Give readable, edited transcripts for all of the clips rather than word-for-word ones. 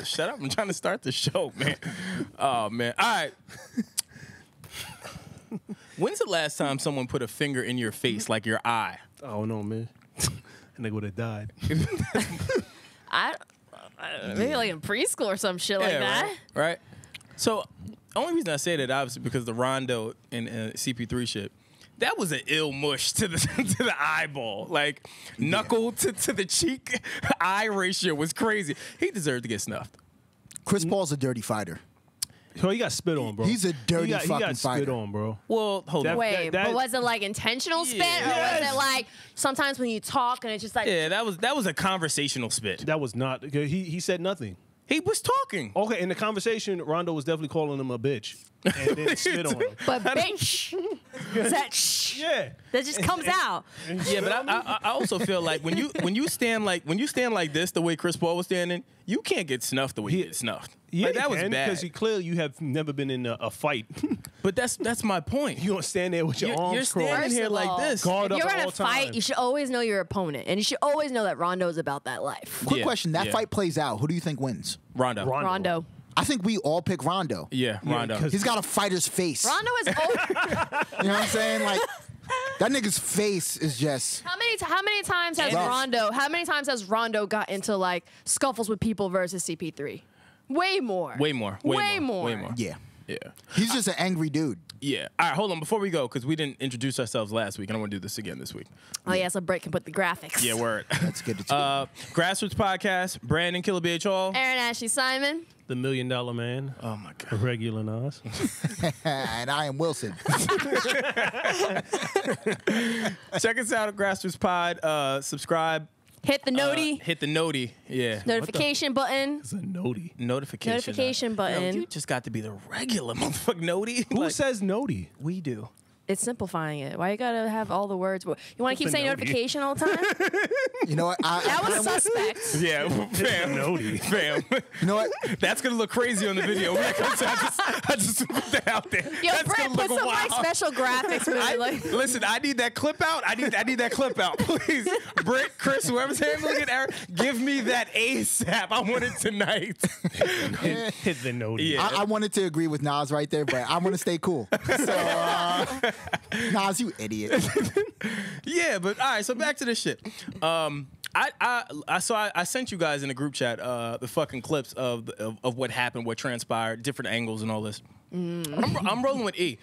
Shut up! I'm trying to start the show, man. Oh man! All right. When's the last time someone put a finger in your face, like your eye? I don't know, man. That nigga would have died. Maybe like in preschool or some shit like that. Right. So, only reason I say that obviously because the Rondo and CP3 shit. That was an ill mush to the to the eyeball. Like, knuckle to the cheek eye ratio was crazy. He deserved to get snuffed. Chris Paul's a dirty fighter. So he got spit on, bro. He's a dirty fucking fighter. He got fighter. spit on, bro. Well, hold on. Wait, but was it like intentional spit, or was it like sometimes when you talk and it's just like? Yeah, that was a conversational spit. That was not. He said nothing. He was talking. Okay, in the conversation, Rondo was definitely calling him a bitch and then spit on him. But bitch, that that just comes out. Yeah, but I also feel like when you stand like this, the way Chris Paul was standing, you can't get snuffed the way he get snuffed. Yeah, like, that was bad. Because clearly you have never been in a fight. But that's my point. You don't stand there with your arms You're standing crossed. here like this. Guard If you're up in all a fight, time. you should always know your opponent, and you should always know that Rondo's about that life. Quick question: that fight plays out. Who do you think wins? Rondo. Rondo. I think we all pick Rondo. Yeah, Rondo. He's got a fighter's face. Rondo is old. You know what I'm saying? Like, that nigga's face is just. How many times has Rondo got into like scuffles with people versus CP3? Way more. Way more. Yeah. Yeah. He's just an angry dude. Yeah. All right, hold on. Before we go, because we didn't introduce ourselves last week, and I want to do this again this week. Oh, yeah, so Brett can put the graphics. Yeah, word. That's good. Grassroots Podcast, Brandon Killabh Hall. Erin Ashley Simon. The $1 Million Man. Oh, my God. Regular Nas. And I am Wilson. Check us out at Grassroots Pod. Subscribe. Hit the noti. Hit the noti. Yeah. Notification button. It's a noti. Notification button. Yo, you just got to be the regular motherfucking noti. Who says noti? We do. It's simplifying it. Why you gotta have all the words? You want to keep saying notification all the time? You know what? That was suspect. Yeah, fam. Fam. You know what? That's going to look crazy on the video. When it comes out, I just put that out there. Yo, That's Brett, gonna put look some like wild. special graphics. Listen, I need that clip out. I need that clip out, please. Britt, Chris, whoever's handling it, Aaron, give me that ASAP. I want it tonight. Hit the noti. Yeah. I wanted to agree with Nas right there, but I want to stay cool. So, Nas, you idiot. Yeah, but all right. So back to this shit. I sent you guys in the group chat the fucking clips of what happened, what transpired, different angles, and all this. I'm rolling with E.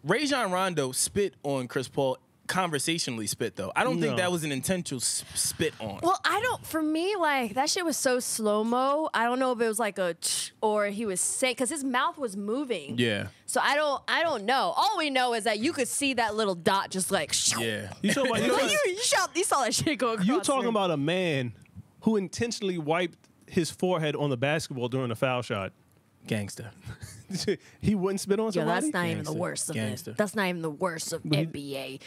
Rajon Rondo spit on Chris Paul. Conversationally spit though. I don't think that was an intentional spit on. Well, for me, like that shit was so slow-mo. I don't know if it was like a or he was saying, because his mouth was moving. Yeah. So I don't know. All we know is that you could see that little dot just like. Yeah. You talking about, you saw that shit go across. You talking about a man who intentionally wiped his forehead on the basketball during a foul shot. Gangster. He wouldn't spit on Yo, somebody? that's not even the worst of it. That's not even the worst of NBA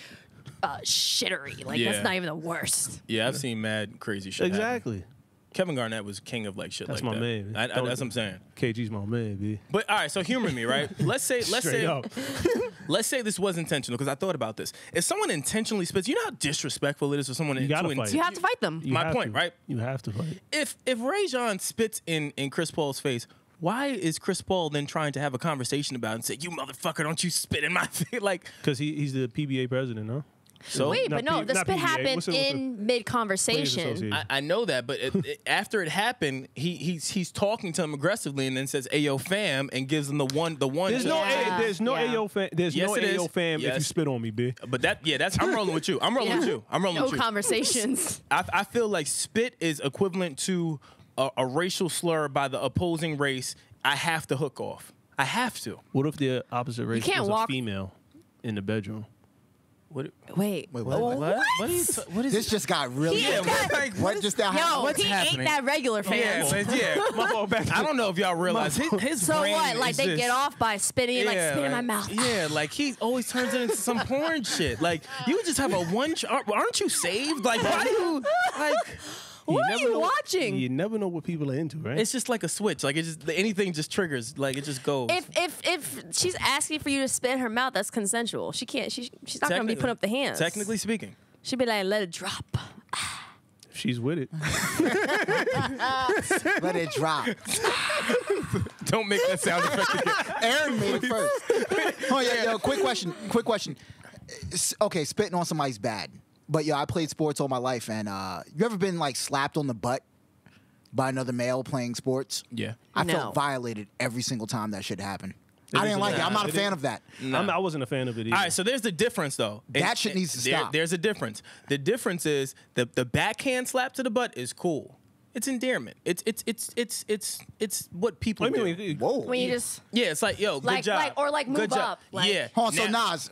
shittery. Like, that's not even the worst. Yeah, I've seen mad crazy shit. Exactly. Happen. Kevin Garnett was king of like shit That's like my that. man. That's what I'm saying. KG's my man, B. But all right, so humor me, right? Let's say up. let's say this was intentional, because I thought about this. If someone intentionally spits, you know how disrespectful it is for someone You gotta to fight. You have to fight them. My point, right? You have to fight. If Rajon spits in Chris Paul's face, why is Chris Paul then trying to have a conversation about it and say, "You motherfucker, don't you spit in my face"? Like, because he's the PBA president, no? So wait, but no, the not spit PBA. happened What's the in mid-conversation. Players Association. I know that, but after it happened, he's talking to him aggressively and then says, "Ayo, fam," and gives him the one. There's no AO fam. There's Yes, no it is. AO fam if you Yes. spit on me, B. But I'm rolling with you. I'm rolling with you. I'm rolling No with you. conversations. I feel like spit is equivalent to a racial slur by the opposing race. I have to hook off. I have to. What if the opposite race can't was walk- a female in the bedroom? Wait. Wait, what? What is This this? just got really. He ate that- Like, What just happened? Yo, What's he happening? ate that regular fans. My fault. I don't know if y'all realize his So brain what? Like is they just- get off by spitting, like spit in my like- mouth. Yeah, like he always turns it into some porn shit. Like you just have a one. Aren't you saved? Like why do you like? What are never you know- watching? You never know what people are into, right? It's just like a switch. Like it just anything just triggers. Like it just goes. If she's asking for you to spit in her mouth, that's consensual. She can't. She's not gonna be putting up the hands. Technically speaking. she'd be like, let it drop. She's with it. Let it drop. Don't make that sound effect again. Erin made it first. Oh yeah, yo. Quick question. Okay, spitting on somebody's bad, but yo, I played sports all my life, and you ever been like slapped on the butt by another male playing sports? Yeah. I No. felt violated every single time that shit happened. I didn't like it. I'm not a fan of that. I wasn't a fan of it either. All right, so there's the difference, though. That shit needs to stop. There's a difference. The difference is the backhand slap to the butt is cool. It's endearment. It's what people do. Whoa. When you just Yeah, it's like, yo, good job. or like Good move job. up. Like, Yeah. Hold on, so Now- Nas,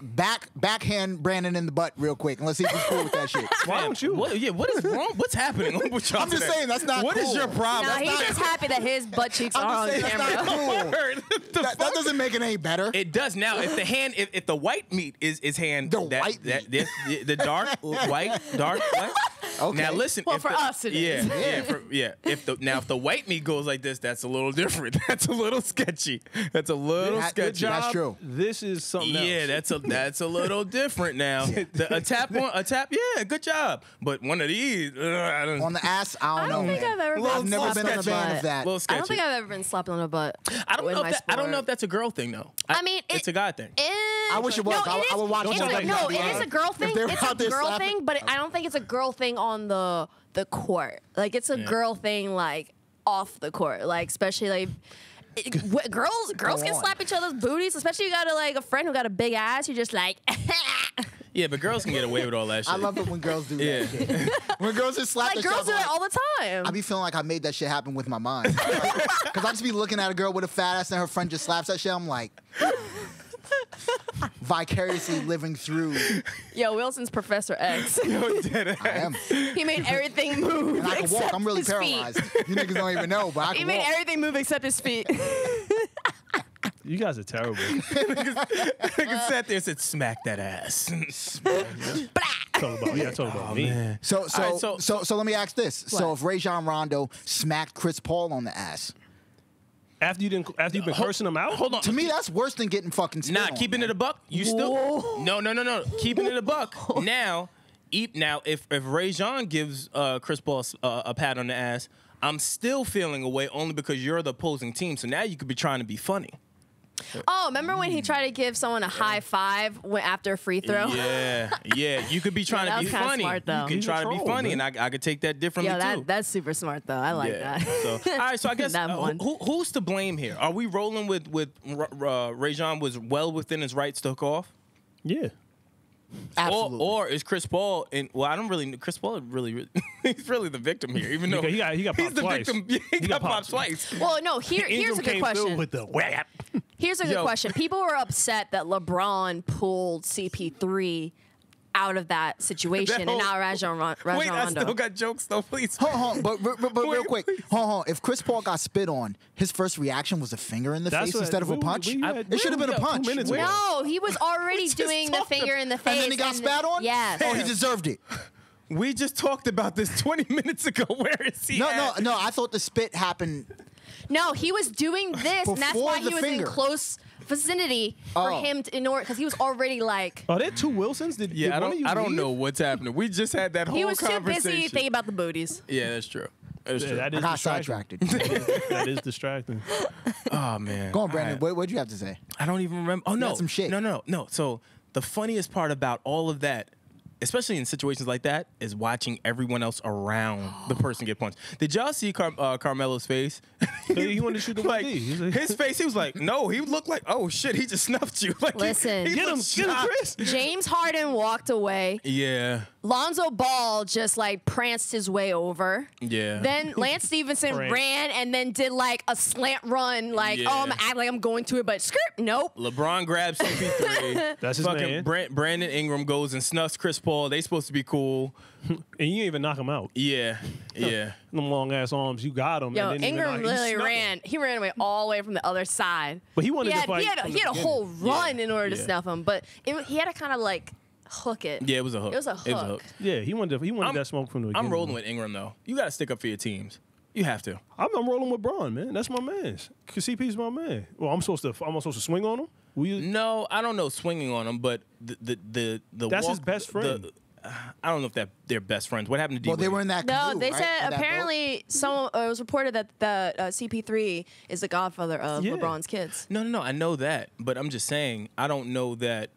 backhand Brandon in the butt real quick, and let's see if he's cool with that shit. Why don't you? What is wrong? What's happening with y'all I'm just today? saying, that's not What is cool. your problem? No, he's just happy that his butt cheeks are I'm on just saying that's camera. not cool. Word. The That fuck? doesn't make it any better. It does now. If the hand, if the white meat is hand, The that, white that, meat. the dark white. Okay. Now listen. Well, if for the- us it yeah, is. yeah. If the white meat goes like this, that's a little different. That's a little sketchy. That's a little sketchy. That's true. This is something else. Yeah, that's a little different now. A tap. Yeah, good job. But one of these, I don't. On the ass, I I don't don't know. think man. I've ever Little been I've never slapped been on a the fan butt. of that. little I sketchy. don't think I've ever been slapped on the butt. I don't with know. my I don't know if sport. that's a girl thing though. I mean, it's a guy thing. I wish it was. No, I would watch it's it. a, no, it is a girl thing. they were It's out a there girl slapping- thing, but I don't think it's a girl thing on the court. Like it's a girl thing, like off the court. Like especially like girls can on. slap each other's booties. Especially you got a friend who got a big ass. You're just like. Yeah, but girls can get away with all that shit. I love it when girls do Yeah. that shit. When girls just slap Like the girls shit, do it all the time. I be feeling like I made that shit happen with my mind. Because I just be looking at a girl with a fat ass and her friend just slaps that shit. I'm like, vicariously living through. Yo, Wilson's Professor X. I am. He made everything move. And I can walk. except I'm really his feet. paralyzed. You niggas don't even know, but I He can made walk. everything move except his feet. You guys are terrible. Nigga sat there and said, "Smack that ass." Talk about me. Man. So All right, so let me ask this. So What? if Rajon Rondo smacked Chris Paul on the ass, After you've been cursing them out? Hold on. to me that's worse than getting fucking spit Nah, on, keeping man. it a buck. You still Whoa. no. Keeping it a buck. Now, if Rajon gives Chris Paul a pat on the ass, I'm still feeling away only because you're the opposing team. So now you could be trying to be funny. Oh, remember when he tried to give someone a high five after a free throw? Yeah. You could be trying that to was be kinda funny. smart, though. You can He's a try to be troll, funny, man. and I could take that differently Yeah, too. that's super smart though. I like Yeah. that. So, all right, so I guess That one. who's to blame here? Are we rolling with Rajon was well within his rights to hook off? Yeah. Absolutely. Or is Chris Paul I don't really. Chris Paul really he's really the victim here, even though He got he's popped the twice. victim. He got popped popped. twice. Well, no. Here's Ingram a good came through question. with the whap. Here's a good Yo. question. People were upset that LeBron pulled CP3 out of that situation, That and whole- now Rajon Wait, I Rondo. still got jokes though. Please. Hold on, but real Wait, quick. Hold on. If Chris Paul got spit on, his first reaction was a finger in the That's face what- instead of a we- punch. we had- It should have been a Yo, 2 punch. minutes ago. No, he was already just doing the talked finger in the face. And then he got spat on? Yes. Oh, he deserved it. We just talked about this 20 minutes ago. Where is he? No, at? no. I thought the spit happened. No, he was doing this, and that's Before why he the was finger. in close vicinity for Oh. him in order because he was already like. Are there two Wilsons? Did Yeah, one of you I don't leave? know what's happening. We just had that whole He was too conversation. busy thinking about the booties. Yeah, that's true. That's Yeah, true. that I is got distracting. sidetracked. That is distracting. Oh man. Go on, Brandon. All right. What'd you have to say? I don't even remember. Oh no, had some shit. No. So the funniest part about all of that, especially in situations like that, is watching everyone else around the person get punched. Did y'all see Carmelo's face? He wanted to shoot the like 1D. He's like- his face. He was like, no. He looked like, oh shit, he just snuffed you. Like, Listen. he Get him, looked get him, shocked. Chris. James Harden walked away. Yeah, Lonzo Ball just like pranced his way over. yeah. Then Lance Stevenson Pranced. ran and then did like a slant run, like, Yeah. oh, I'm acting like I'm going to it, but skirt, nope. LeBron grabs CP3. That's his Fucking man. Brandon Ingram goes and snuffs Chris Paul. They supposed to be cool. And you didn't even knock him out. Yeah. Them long ass arms, you got him. Yo, and then Ingram literally ran. He ran away all the way from the other side. But he wanted He to had, fight. he had, from he the had a whole beginning. run in order to Yeah. snuff him, but he had to kind of like hook it. Yeah, it was a hook. It was a hook. Yeah, he wanted that smoke from the beginning. I'm rolling with Ingram though. You got to stick up for your teams. You have to. I'm rolling with Braun, man. That's my man. Cause CP's my man. Well, I'm supposed to swing on him. Will you? No, I don't know swinging on him, but the That's his walk- best friend. I don't know if they're best friends. What happened to D? Well, they were in that No, canoe, they right? said In that boat? apparently it was reported that CP3 is the godfather of Yeah. LeBron's kids. No. I know that, but I'm just saying I don't know that.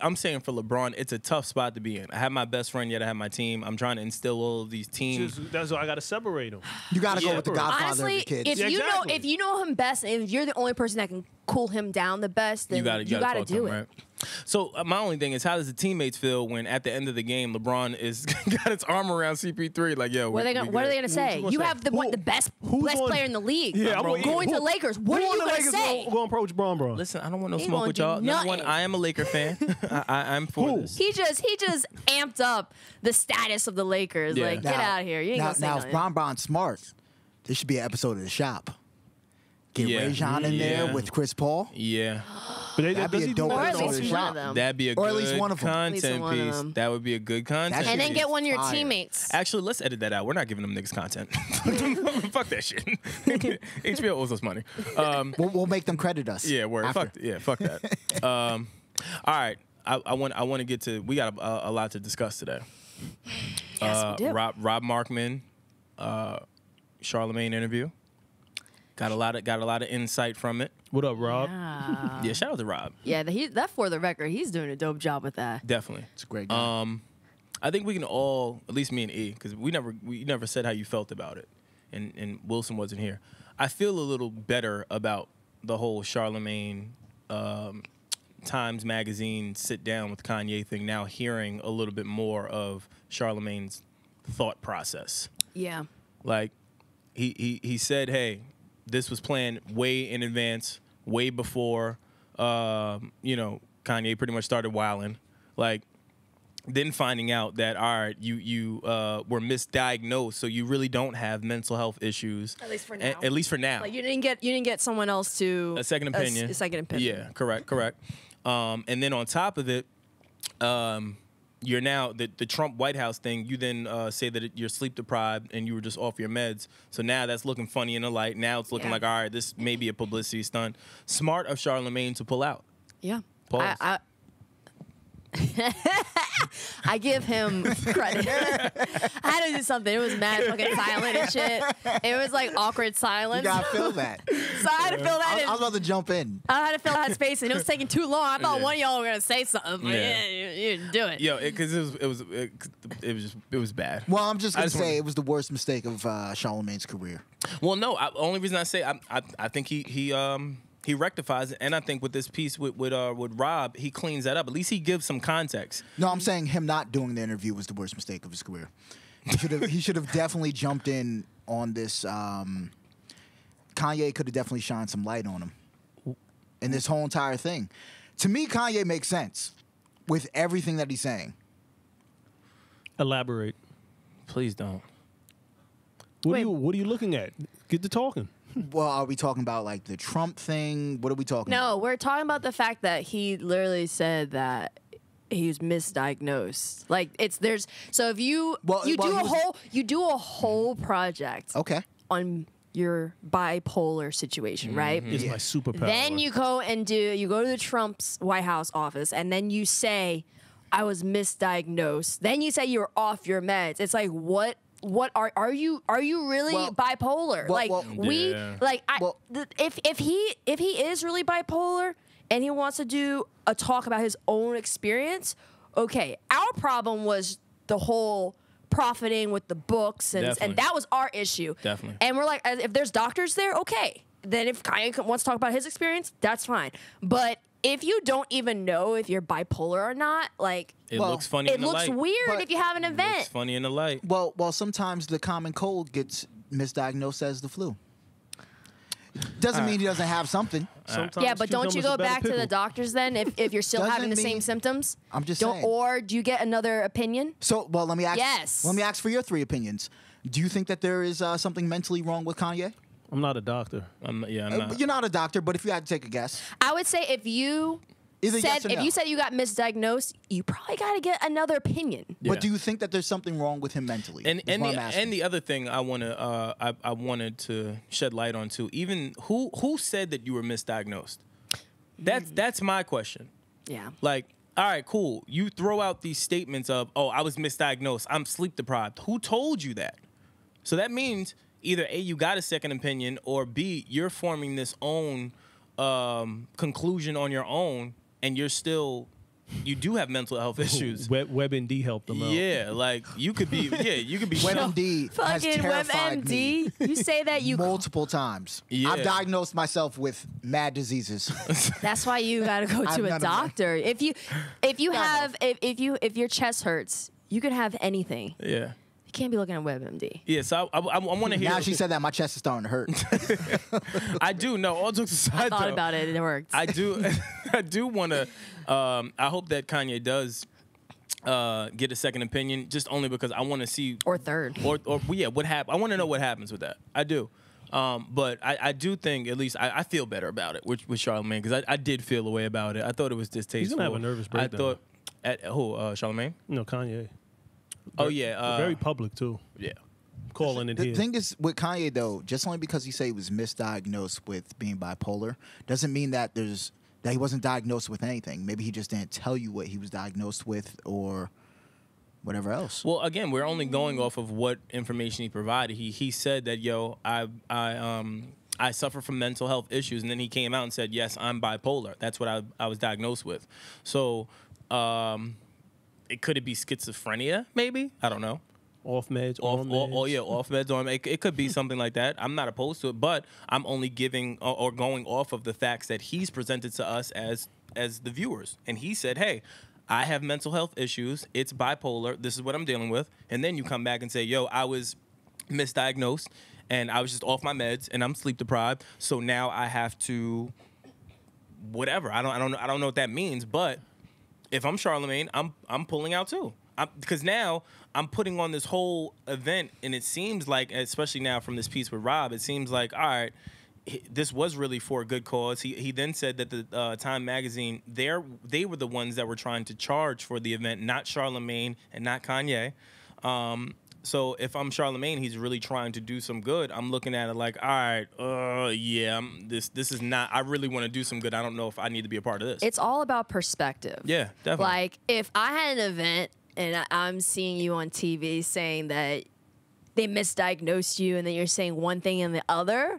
I'm saying for LeBron, it's a tough spot to be in. I have my best friend, yet I have my team. I'm trying to instill all of these teams. That's why I got to separate them. You got to go Yeah. with the godfather Honestly, of the kids. if Yeah, you exactly. know if you know him best, and if you're the only person that can cool him down the best, then you gotta talk to do him, it. right? So my only thing is, how does the teammates feel when at the end of the game, LeBron is got his arm around CP3? Like, yo, What are they gonna say? gonna You say? have the best who's on- player in the league. Yeah, I'm going to the Lakers. What are you gonna say? Going to approach Bron? Listen, I don't want no He smoke gonna with do y'all. Number one, nothing. I am a Laker fan. I'm for Who? this. He just amped up the status of the Lakers. Yeah. Like, get out of here. You ain't gonna say now, nothing. if Bron's smart, this should be an episode of The Shop. Get Yeah. Rajon in there Yeah. with Chris Paul. Yeah, But That'd be does a he do dope or that at episode though? of least The one Shop. of them. that'd be a Or at good least one of them. At least content one of piece. them. That would be a good content. That and then shit get is one of your fire. teammates. Actually, let's edit that out. We're not giving them niggas content. Fuck that shit. HBO owes us money. We'll make them credit us. Yeah, word. after. Fuck that. All right. I want to get to. We got a lot to discuss today. Yes, we do. Rob Markman, Charlamagne interview. Got a lot of insight from it. What up, Rob? Yeah, shout out to Rob. Yeah, that for the record, he's doing a dope job with that. Definitely. It's a great guy. I think we can all, at least me and E, because we never said how you felt about it, and Wilson wasn't here. I feel a little better about the whole Charlamagne Times Magazine sit down with Kanye thing now, hearing a little bit more of Charlamagne's thought process. Yeah. Like he said, hey, this was planned way in advance, way before Kanye pretty much started wilding. Like, then finding out that, all right, you were misdiagnosed, so you really don't have mental health issues. At least for now. At least for now. Like you didn't get someone else to A second opinion. A second opinion. Yeah, correct. And then on top of it, you're now the Trump White House thing. You then say that you're sleep deprived and you were just off your meds. So now that's looking funny in the light. Now it's looking Yeah. like, all right, this may be a publicity stunt. Smart of Charlamagne to pull out. Yeah. Pause. I give him credit. I had to do something. It was mad fucking silent and shit. It was like awkward You silence. gotta feel that. So I had to fill that I in. was about to jump in. I had to fill that space, and it was taking too long. I thought Yeah. one of y'all were gonna say something, but Yeah. you didn't do it. Yo, because it was bad. Well, I'm just I gonna just say wanna- it was the worst mistake of Charlamagne's career. Well, no. Only reason I say I think he rectifies it, and I think with this piece with Rob, he cleans that up. At least he gives some context. No, I'm saying him not doing the interview was the worst mistake of his career. He should have definitely jumped in on this. Kanye could have definitely shined some light on him in this whole entire thing. To me, Kanye makes sense with everything that he's saying. Elaborate. Please don't. What Wait. are you looking at? Get to talking. Well, are we talking about like the Trump thing? What are we talking about? No, we're talking about the fact that he literally said that he was misdiagnosed. Like so if you you do a whole project Okay. on your bipolar situation, right? It's my superpower. Then you go to the Trump's White House office, and then you say, I was misdiagnosed. Then you say you're off your meds. It's like, what are you really Well, bipolar? Yeah. If he is really bipolar and he wants to do a talk about his own experience, okay. Our problem was the whole profiting with the books and Definitely. that was our issue. Definitely. And we're like, if there's doctors there, okay. Then if Kanye wants to talk about his experience, that's fine. But if you don't even know if you're bipolar or not, like It Well, looks funny it in the looks light. weird But if you have an It event. looks funny in the light. Well, sometimes the common cold gets misdiagnosed as the flu. Doesn't mean he doesn't have something. Sometimes Yeah, but don't you cucumbers go are better back to the pickle. doctors then if you're still having the Doesn't same mean- symptoms? I'm just don't, saying. Or do you get another opinion? So, well, let me ask. Yes. Let me ask for your 3 opinions. Do you think that there is something mentally wrong with Kanye? I'm not a doctor. I'm not. You're not a doctor, but if you had to take a guess, I would say if you Either said yes or no. if you said you got misdiagnosed, you probably got to get another opinion. Yeah. but do you think that there's something wrong with him mentally? And is what I'm asking. the other thing I wanted to shed light on too. Even who said that you were misdiagnosed? That's my question. Yeah. Like, all right, cool. You throw out these statements of, oh, I was misdiagnosed. I'm sleep deprived. Who told you that? So that means either A, you got a second opinion, or B, you're forming this own conclusion on your own, and you do have mental health issues. WebMD helped them out. Yeah, like you could be WebMD has Fucking terrified me WebMD. You say that you. multiple times. Yeah. I've diagnosed myself with mad diseases. That's why you got to go I have to none a of that. doctor. If your chest hurts, you could have anything. Yeah. You can't be looking at WebMD. Yeah, so I want to hear. Now she said that, my chest is starting to hurt. I do. No, all jokes aside, I thought though, about it and it worked. I do. I do want to. I hope that Kanye does get a second opinion, just only because I want to see or third. or yeah, what happen. I want to know what happens with that. I do. But I do think at least I feel better about it with Charlamagne, because I did feel a way about it. I thought it was distasteful. He's gonna have a nervous breakdown. I thought at who Charlamagne? No, Kanye. Oh yeah, Very public too. yeah. Calling it The here. thing is with Kanye though, just only because he said he was misdiagnosed with being bipolar doesn't mean that he wasn't diagnosed with anything. Maybe he just didn't tell you what he was diagnosed with or whatever else. Well, again, we're only going off of what information he provided. He said that, yo, I suffer from mental health issues, and then he came out and said, yes, I'm bipolar. That's what I was diagnosed with. So, could it be schizophrenia? Maybe, I don't know. Off meds, Off on meds. off meds. On it could be something like that. I'm not opposed to it, but I'm only giving or going off of the facts that he's presented to us as the viewers. And he said, hey, I have mental health issues. It's bipolar. This is what I'm dealing with. And then you come back and say, yo, I was misdiagnosed and I was just off my meds and I'm sleep deprived. So now I have to whatever. I don't know what that means, but if I'm Charlamagne, I'm pulling out too. Because now I'm putting on this whole event, and it seems like, especially now from this piece with Rob, it seems like, all right, this was really for a good cause. He then said that the Time Magazine, they were the ones that were trying to charge for the event, not Charlamagne and not Kanye. So if I'm Charlamagne, he's really trying to do some good. I'm looking at it like, all right, yeah, this is not. I really want to do some good. I don't know if I need to be a part of this. It's all about perspective. Yeah, definitely. Like, if I had an event and I'm seeing you on TV saying that they misdiagnosed you and then you're saying one thing and the other,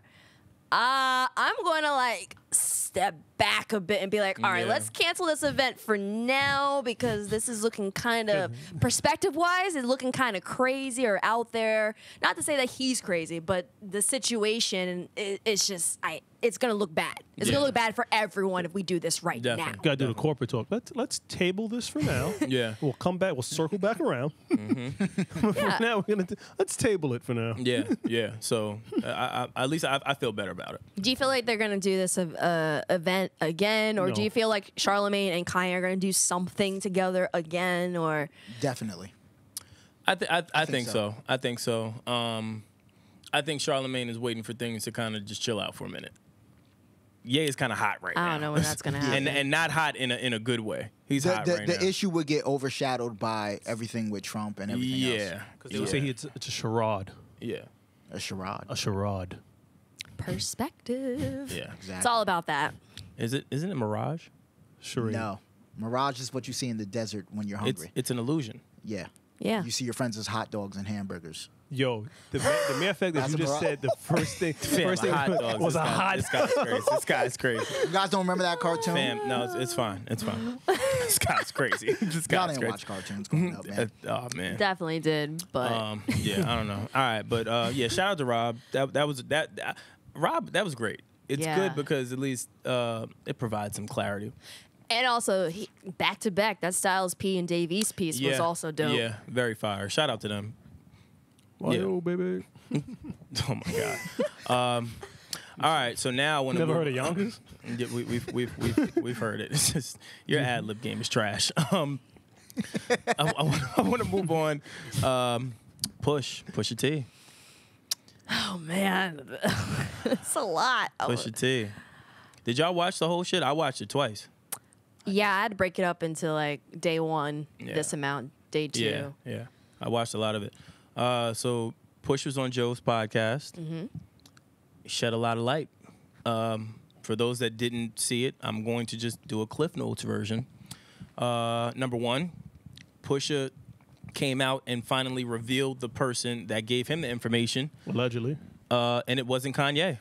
I'm going to, like, step back a bit and be like, all right, Yeah. let's cancel this event for now because this is looking kind of, perspective-wise, it's looking kind of crazy or out there. Not to say that he's crazy, but the situation, it's just, it's going to look bad. It's going to look bad for everyone if we do this right Definitely. now. Got to do the corporate talk. Let's table this for now. Yeah. We'll come back. We'll circle back around. Yeah. Now let's table it for now. Yeah. So at least I feel better about it. Do you feel like they're going to do this event again, or do No. you feel like Charlamagne and Kanye are going to do something together again, or Definitely. I think so. so. I think so. I think Charlamagne is waiting for things to kind of just chill out for a minute. Ye is kind of hot right now. I don't know when that's going to happen. and not hot in a good way. He's hot right The now. issue would get overshadowed by everything with Trump and everything else. Yeah. Because they would say it's a charade. Yeah. A charade. A charade. Perspective. Yeah. It's all about that. Isn't it Mirage? Charade. No. Mirage is what you see in the desert when you're hungry. It's an illusion. Yeah. Yeah. You see your friends as hot dogs and hamburgers. Yo, the mere fact that That's you a just mirage. said the first thing, Fam, hot dogs. was a hot. This guy's crazy. This guy's crazy. You guys don't remember that cartoon? Fam, no, it's fine. It's fine. This guy's crazy. This Y'all guy's didn't crazy. watch cartoons growing up, man. Oh man. Definitely did, but Yeah, I don't know. All right, but yeah, shout out to Rob. Rob, that was great. It's Yeah. good because at least it provides some clarity. and also back to back, that Styles P and Dave East piece was also dope. Yeah, very fire. Shout out to them. Yo, baby. Oh my god. All right, so now I want to Never heard of Yonkers? Yeah, we've heard it. It's just your ad lib game is trash. I want to move on. Pusha T. Oh man, it's a lot. Pusha T. Did y'all watch the whole shit? I watched it twice. Yeah, I had to break it up into like day one, Yeah. this amount, day two. Yeah. I watched a lot of it. So Push was on Joe's podcast. Mm-hmm. He shed a lot of light. For those that didn't see it, I'm going to just do a Cliff Notes version. Number one, Pusha came out and finally revealed the person that gave him the information. Allegedly. And it wasn't Kanye.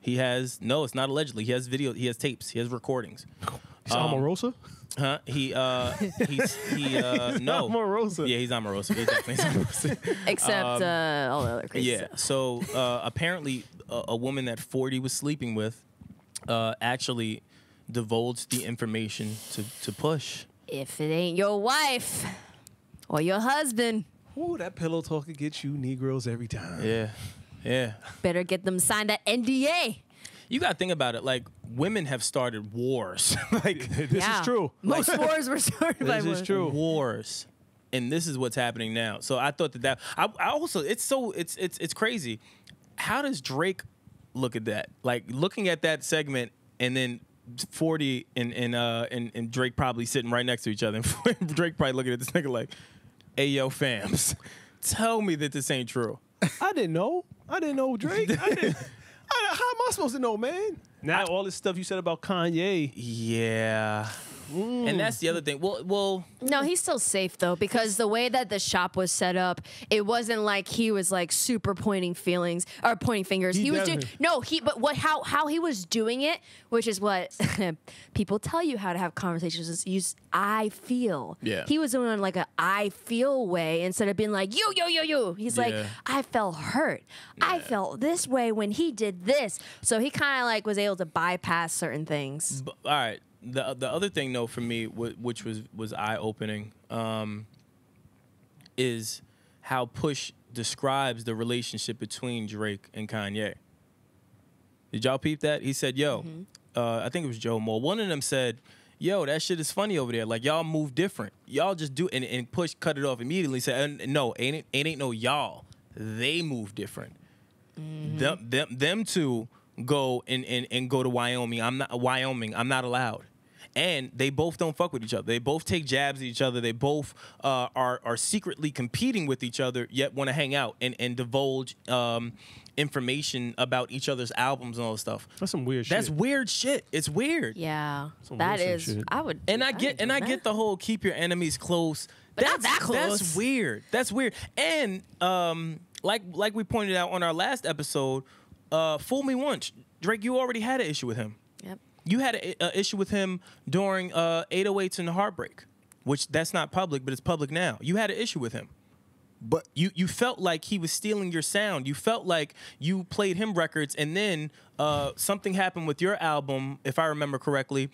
It's not allegedly. He has video, he has tapes, he has recordings. He's Omarosa? Huh? He's no. Omarosa. Yeah, he's Omarosa. He's definitely Omarosa. Except all the other crazy Yeah. stuff. So apparently, a woman that 40 was sleeping with actually divulged the information to Push. If it ain't your wife or your husband, Ooh, that pillow talk could get you Negroes every time. Yeah. better get them signed that NDA. You got to think about it. Like, women have started wars. Like, This is true. Most wars were started by This is women. true. wars. And this is what's happening now. So I thought that I also, it's crazy. How does Drake look at that? Like, looking at that segment and then 40 and Drake probably sitting right next to each other. And Drake probably looking at this nigga like, hey, yo, fams, tell me that this ain't true. I didn't know Drake. How am I supposed to know, man? Now all this stuff you said about Kanye. Yeah. And that's the other thing. Well, No, he's still safe though, because the way that the shop was set up, it wasn't like he was like super pointing fingers. He was doing but how he was doing it, which is what people tell you how to have conversations, is use I feel. Yeah. He was doing it in like a I feel way instead of being like you. He's like, Yeah. I felt hurt. I felt this way when he did this. So he kind of like was able to bypass certain things. all right. The other thing, though, for me, which was eye-opening, is how Push describes the relationship between Drake and Kanye. Did y'all peep that? He said, yo, I think it was Joe Moore. One of them said, yo, that shit is funny over there. Like, y'all move different. Y'all just do, and Push cut it off immediately, said, no, ain't no y'all. They move different. Them two go and go to Wyoming. I'm not allowed. And they both don't fuck with each other. They both take jabs at each other. They both are secretly competing with each other, yet want to hang out and divulge information about each other's albums and all this stuff. That's some weird shit. That's weird shit. It's weird. Yeah, Some that Wilson is. shit. I would. And I get the whole keep your enemies close. But not that close. That's weird. That's weird. And like we pointed out on our last episode, fool me once, Drake, you already had an issue with him. Yep. You had an issue with him during 808s and the Heartbreak, which that's not public, but it's public now. You had an issue with him. But You felt like he was stealing your sound. You felt like you played him records, and then something happened with your album, if I remember correctly.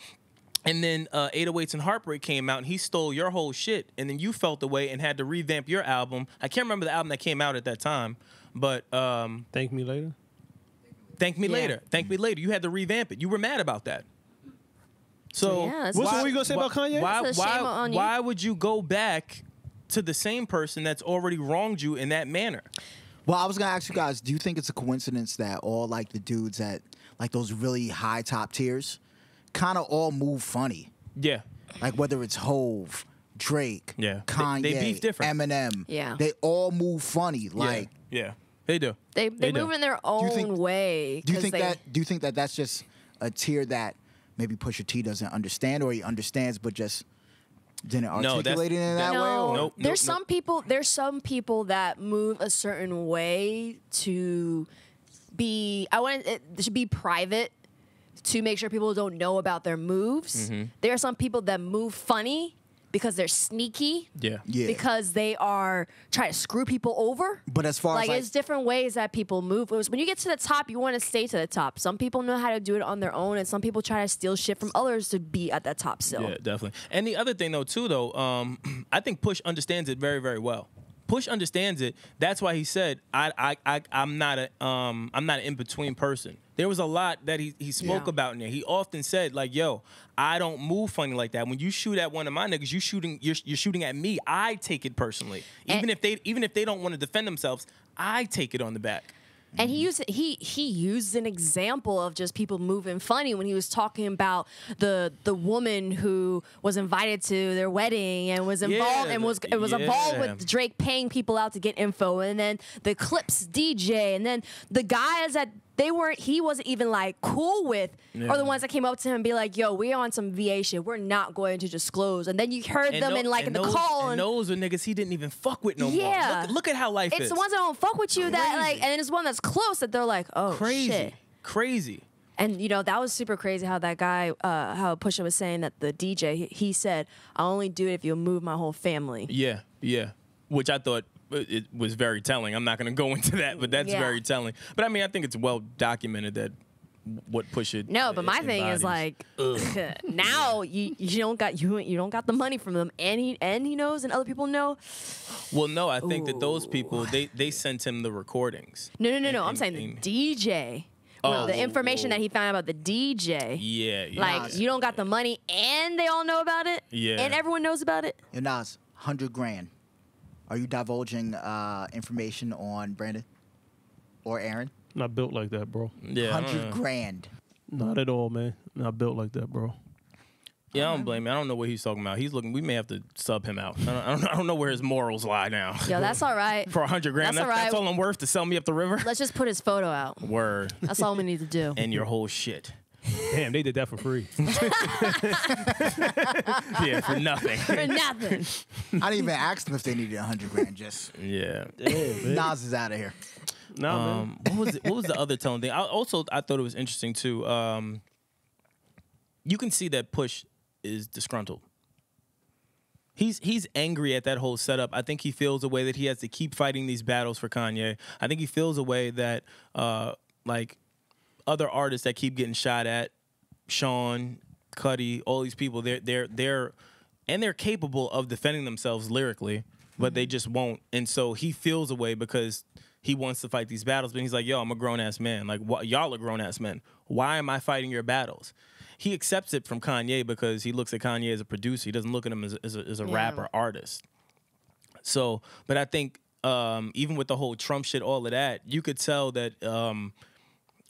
And then 808s and Heartbreak came out, and he stole your whole shit. And then you felt the way and had to revamp your album. I can't remember the album that came out at that time, but Thank Me Later. Thank Me Yeah. Later. Thank Me Later. You had to revamp it. You were mad about that. So Yeah, that's- What were you gonna say about Kanye? That's a shame on you. why would you go back to the same person that's already wronged you in that manner? well, I was gonna ask you guys, do you think it's a coincidence that all like the dudes at like those really high top tiers kind of all move funny? Yeah. Like whether it's Hove, Drake, Yeah. Kanye, They beef different. Eminem. Yeah. They all move funny. Like yeah. They do. They They do. move in their do you own think, way. Do you 'cause think they- that? Do you think that that's just a tier that maybe Pusha T doesn't understand, or he understands but just didn't No, articulate it in that way? No, Or? Nope, there's nope, some people. There's some people that move a certain way to be. It should be private to make sure people don't know about their moves. Mm-hmm. There are some people that move funny because they're sneaky. Yeah. Yeah. Because they are trying to screw people over. But as far as Like, it's different ways that people move. When you get to the top, you want to stay to the top. Some people know how to do it on their own, and some people try to steal shit from others to be at that top still. Yeah, definitely. And the other thing, though, too, I think Push understands it very, very well. Push understands it. That's why he said, I'm not an in-between person. There was a lot that he spoke Yeah. about in there. He often said, like, yo, I don't move funny like that. When you shoot at one of my niggas, you're shooting at me. I take it personally. Even if they don't want to defend themselves, I take it on the back. And he used an example of just people moving funny when he was talking about the woman who was invited to their wedding and was involved involved with Drake paying people out to get info, and then the Clips DJ, and then the guys that he wasn't even like cool with, or the ones that came up to him and be like, yo, we're on some VA shit. We're not going to disclose. And then you heard them in the call. And those are niggas he didn't even fuck with no more. Look at how life is. It's the ones that don't fuck with you that like, and then it's one that's close that they're like, oh, shit. Crazy. And, that was super crazy how that guy, how Pusha was saying that the DJ, he said, I'll only do it if you'll move my whole family. Yeah. Which I thought it was very telling. I'm not going to go into that, but that's very telling. But I mean, I think it's well documented that what Pusha No, but my thing is like, now you don't got the money from them, and he knows, and other people know. Well, no, I think that those people, they sent him the recordings. No. I'm saying the DJ. The information that he found out about the DJ. Yeah. Like, you don't got the money and they all know about it? Yeah. And everyone knows about it? Yo, Naz, $100,000. Are you divulging information on Brandon or Erin? Not built like that, bro. Yeah. $100,000. Not at all, man. Not built like that, bro. Yeah, I don't blame him. I don't know what he's talking about. He's looking. We may have to sub him out. I don't know where his morals lie now. Yeah, that's all right. For $100,000, That's all right. That's all I'm worth to sell me up the river. Let's just put his photo out. Word. That's all we need to do. And your whole shit. Damn, they did that for free. Yeah, for nothing. For nothing. I didn't even ask them if they needed $100,000. Just Yeah. Nas is out of here. No, man. What was the other telling thing? I thought it was interesting too. You can see that Push is disgruntled. He's angry at that whole setup. I think he feels a way that he has to keep fighting these battles for Kanye. I think he feels a way that like other artists that keep getting shot at, Sean, Cudi, all these people, they're capable of defending themselves lyrically, but they just won't. And so he feels a way because he wants to fight these battles, but he's like, yo, I'm a grown-ass man. Like, y'all are grown-ass men. Why am I fighting your battles? He accepts it from Kanye because he looks at Kanye as a producer. He doesn't look at him as a rapper, artist. So, but I think even with the whole Trump shit, all of that, you could tell that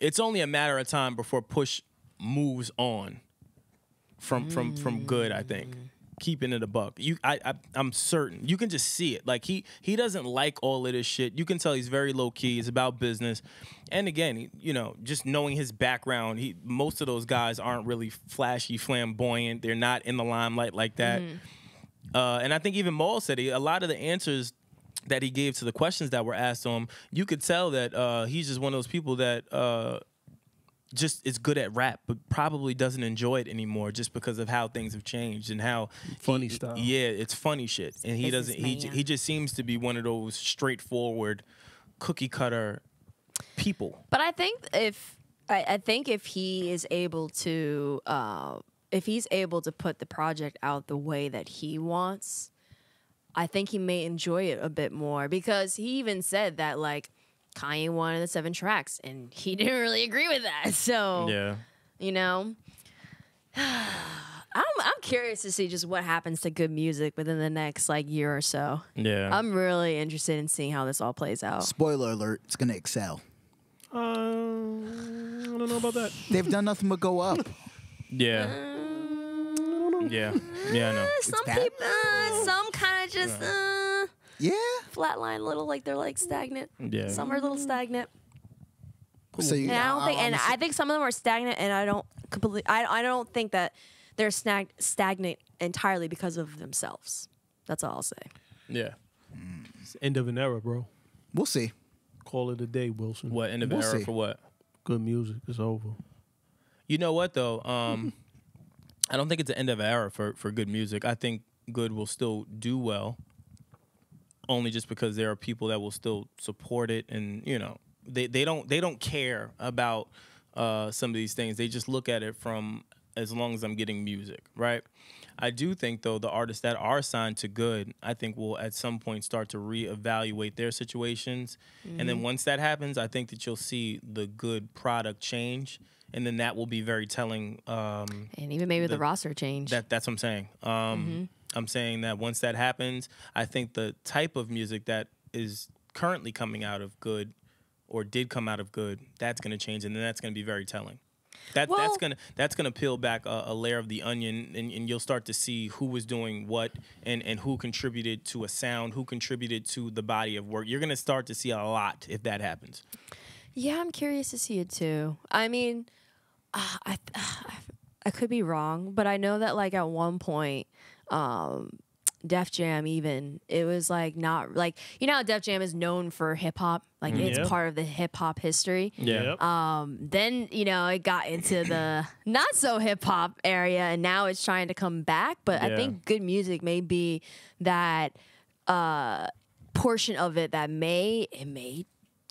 it's only a matter of time before Push moves on from good, I think. Keeping it a buck. I'm certain. You can just see it. Like he doesn't like all of this shit. You can tell he's very low key. It's about business. And again, just knowing his background, most of those guys aren't really flashy, flamboyant. They're not in the limelight like that. And I think even Maul said a lot of the answers that he gave to the questions that were asked to him, you could tell that he's just one of those people that just is good at rap, but probably doesn't enjoy it anymore just because of how things have changed and how funny style. Yeah, it's funny shit, and he doesn't. He just seems to be one of those straightforward, cookie cutter people. But I think if he is able to, if he's able to put the project out the way that he wants, I think he may enjoy it a bit more, because he even said that like Kanye wanted the 7 tracks, and he didn't really agree with that. So, I'm curious to see just what happens to good music within the next year or so. Yeah, I'm really interested in seeing how this all plays out. Spoiler alert, it's going to excel. I don't know about that. They've done nothing but go up. Yeah. Yeah, I know. Some people, some kind of just Yeah. flatline, a little like they're like stagnant. Yeah. Some are a little stagnant. So And I think some of them are stagnant, and I don't think that they're stagnant entirely because of themselves. That's all I'll say. Yeah. It's the end of an era, bro. We'll see. Call it a day, Wilson. What end of We'll era see. for what? Good music is over. You know what though? I don't think it's the end of an era for good music. I think good will still do well, only just because there are people that will still support it, and they don't care about some of these things. They just look at it from as long as I'm getting music, right? I do think though the artists that are signed to good, I think will at some point start to reevaluate their situations, and then once that happens, I think that you'll see the good product change. And then that will be very telling. And even maybe the roster change. That's what I'm saying. I'm saying that once that happens, I think the type of music that is currently coming out of good or did come out of good, that's going to change. And then that's going to be very telling. That's gonna peel back a layer of the onion, and you'll start to see who was doing what and who contributed to a sound, who contributed to the body of work. You're going to start to see a lot if that happens. Yeah, I'm curious to see it too. I mean, I could be wrong, but I know that like at one point, Def Jam even, it was like not like, you know how Def Jam is known for hip hop, like it's part of the hip hop history. Yeah. Then, you know, it got into the not so hip hop area and now it's trying to come back. But I think good music may be that portion of it that may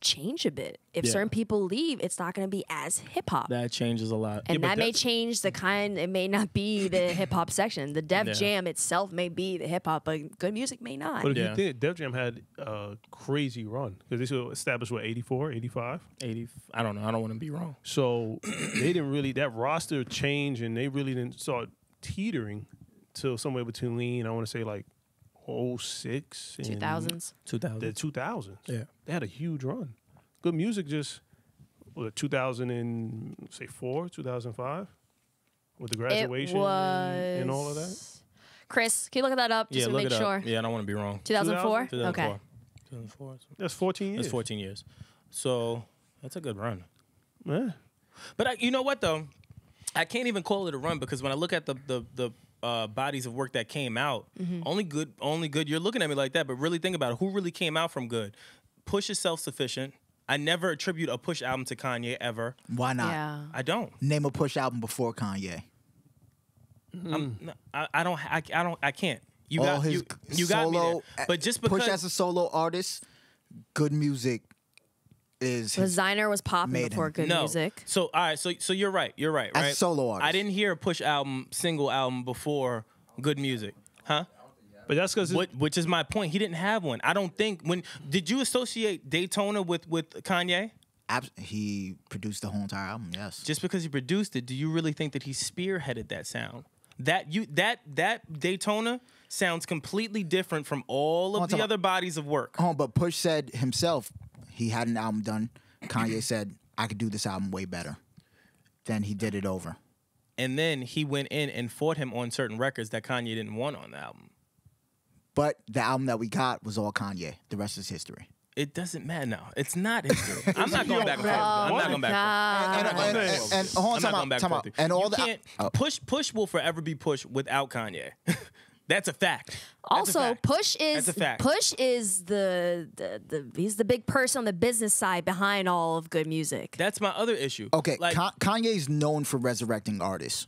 change a bit. If certain people leave, it's not going to be as hip hop. That changes a lot. And that may change the kind, it may not be the hip hop section. The Def Jam itself may be the hip hop, but good music may not. But if you think Def Jam had a crazy run, because they were established, what, 84, 85? 80, I don't know. I don't want to be wrong. So they didn't really, that roster changed and they really didn't start teetering till somewhere between, I want to say like 06 and 2000s. 2000. The 2000s. Yeah. They had a huge run. Good music just, what, 2004, 2005? With the graduation and all of that? Chris, can you look that up just to look make it sure? up. Yeah, I don't want to be wrong. 2004? 2004. Okay. 2004. That's 14 years. That's 14 years. So that's a good run. Yeah. But you know what, though? I can't even call it a run because when I look at the bodies of work that came out, only good. You're looking at me like that, but really think about it. Who really came out from good? Push is self-sufficient. I never attribute a Push album to Kanye ever. Why not? Yeah. I don't. Name a Push album before Kanye. I can't. You All got his you got me solo, there. But just because Push as a solo artist, good music is his, Designer was popping made before him. good music. So all right, so you're right. You're right. As a right? solo artist. I didn't hear a Push single album before good music, huh? But that's because Which is my point. He didn't have one. I don't think did you associate Daytona with Kanye? He produced the whole entire album. Yes. Just because he produced it, do you really think that he spearheaded that sound? That Daytona sounds completely different from all of the other bodies of work. But Push said himself he had an album done. Kanye said, I could do this album way better. Then he did it over. And then he went in and fought him on certain records that Kanye didn't want on the album. But the album that we got was all Kanye. The rest is history. It doesn't matter. No, it's not history. I'm not going back and forth. I'm not going back. And hold on, time out. And all that Push will forever be Push without Kanye. That's a fact. Also, Push is That's a fact. Push is he's the big person on the business side behind all of good music. That's my other issue. Okay, like, Kanye's known for resurrecting artists.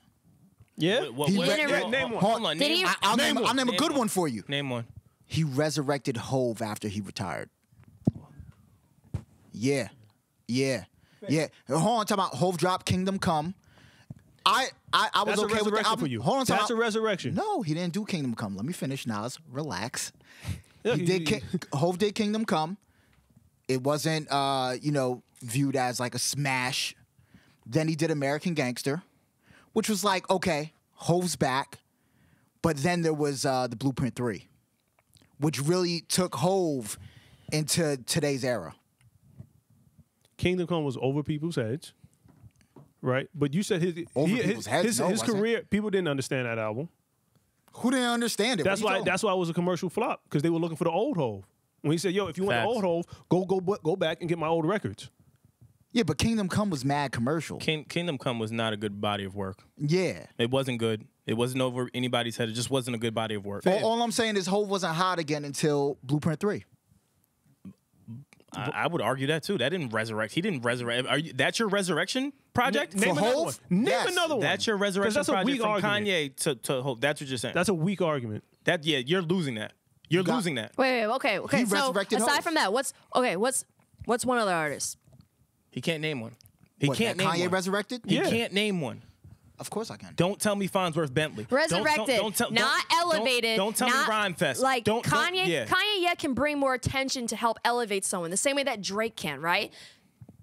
Yeah? Name one. Hold on. I'll name a good one for you. Name one. He resurrected Hove after he retired. Yeah. Hold on, talking about Hove dropped Kingdom Come. I was That's okay a with the resurrection album. for you. Hold on, That's a resurrection. No, he didn't do Kingdom Come. Let me finish, Nas. Relax. Yeah, Hove did Kingdom Come. It wasn't, viewed as like a smash. Then he did American Gangster, which was like, okay, Hove's back. But then there was the Blueprint 3, which really took Hove into today's era. Kingdom Come was over people's heads, right? But you said his career, people didn't understand that album. Who didn't understand it? That's why it was a commercial flop, because they were looking for the old Hove. When he said, "Yo, if you want the old Hove, go back and get my old records." Yeah, but Kingdom Come was mad commercial. Kingdom Come was not a good body of work. Yeah. It wasn't good. It wasn't over anybody's head. It just wasn't a good body of work. All I'm saying is Hove wasn't hot again until Blueprint 3. I would argue that too. That didn't resurrect. He didn't resurrect. That's your resurrection project? Name another one. Name another one. That's your resurrection project from argument. Kanye to Hope. That's what you're saying. That's a weak argument. You're losing that. You're losing that. Wait, okay. He So resurrected aside Hove. from that, what's one other artist? He can't name one. He What, can't that name Kanye one. resurrected? He can't name one. Of course I can. Don't tell me Farnsworth Bentley. Resurrected, not elevated. Don't tell me Rhyme Fest. Like Kanye, yeah. Kanye can bring more attention to help elevate someone, the same way that Drake can, right?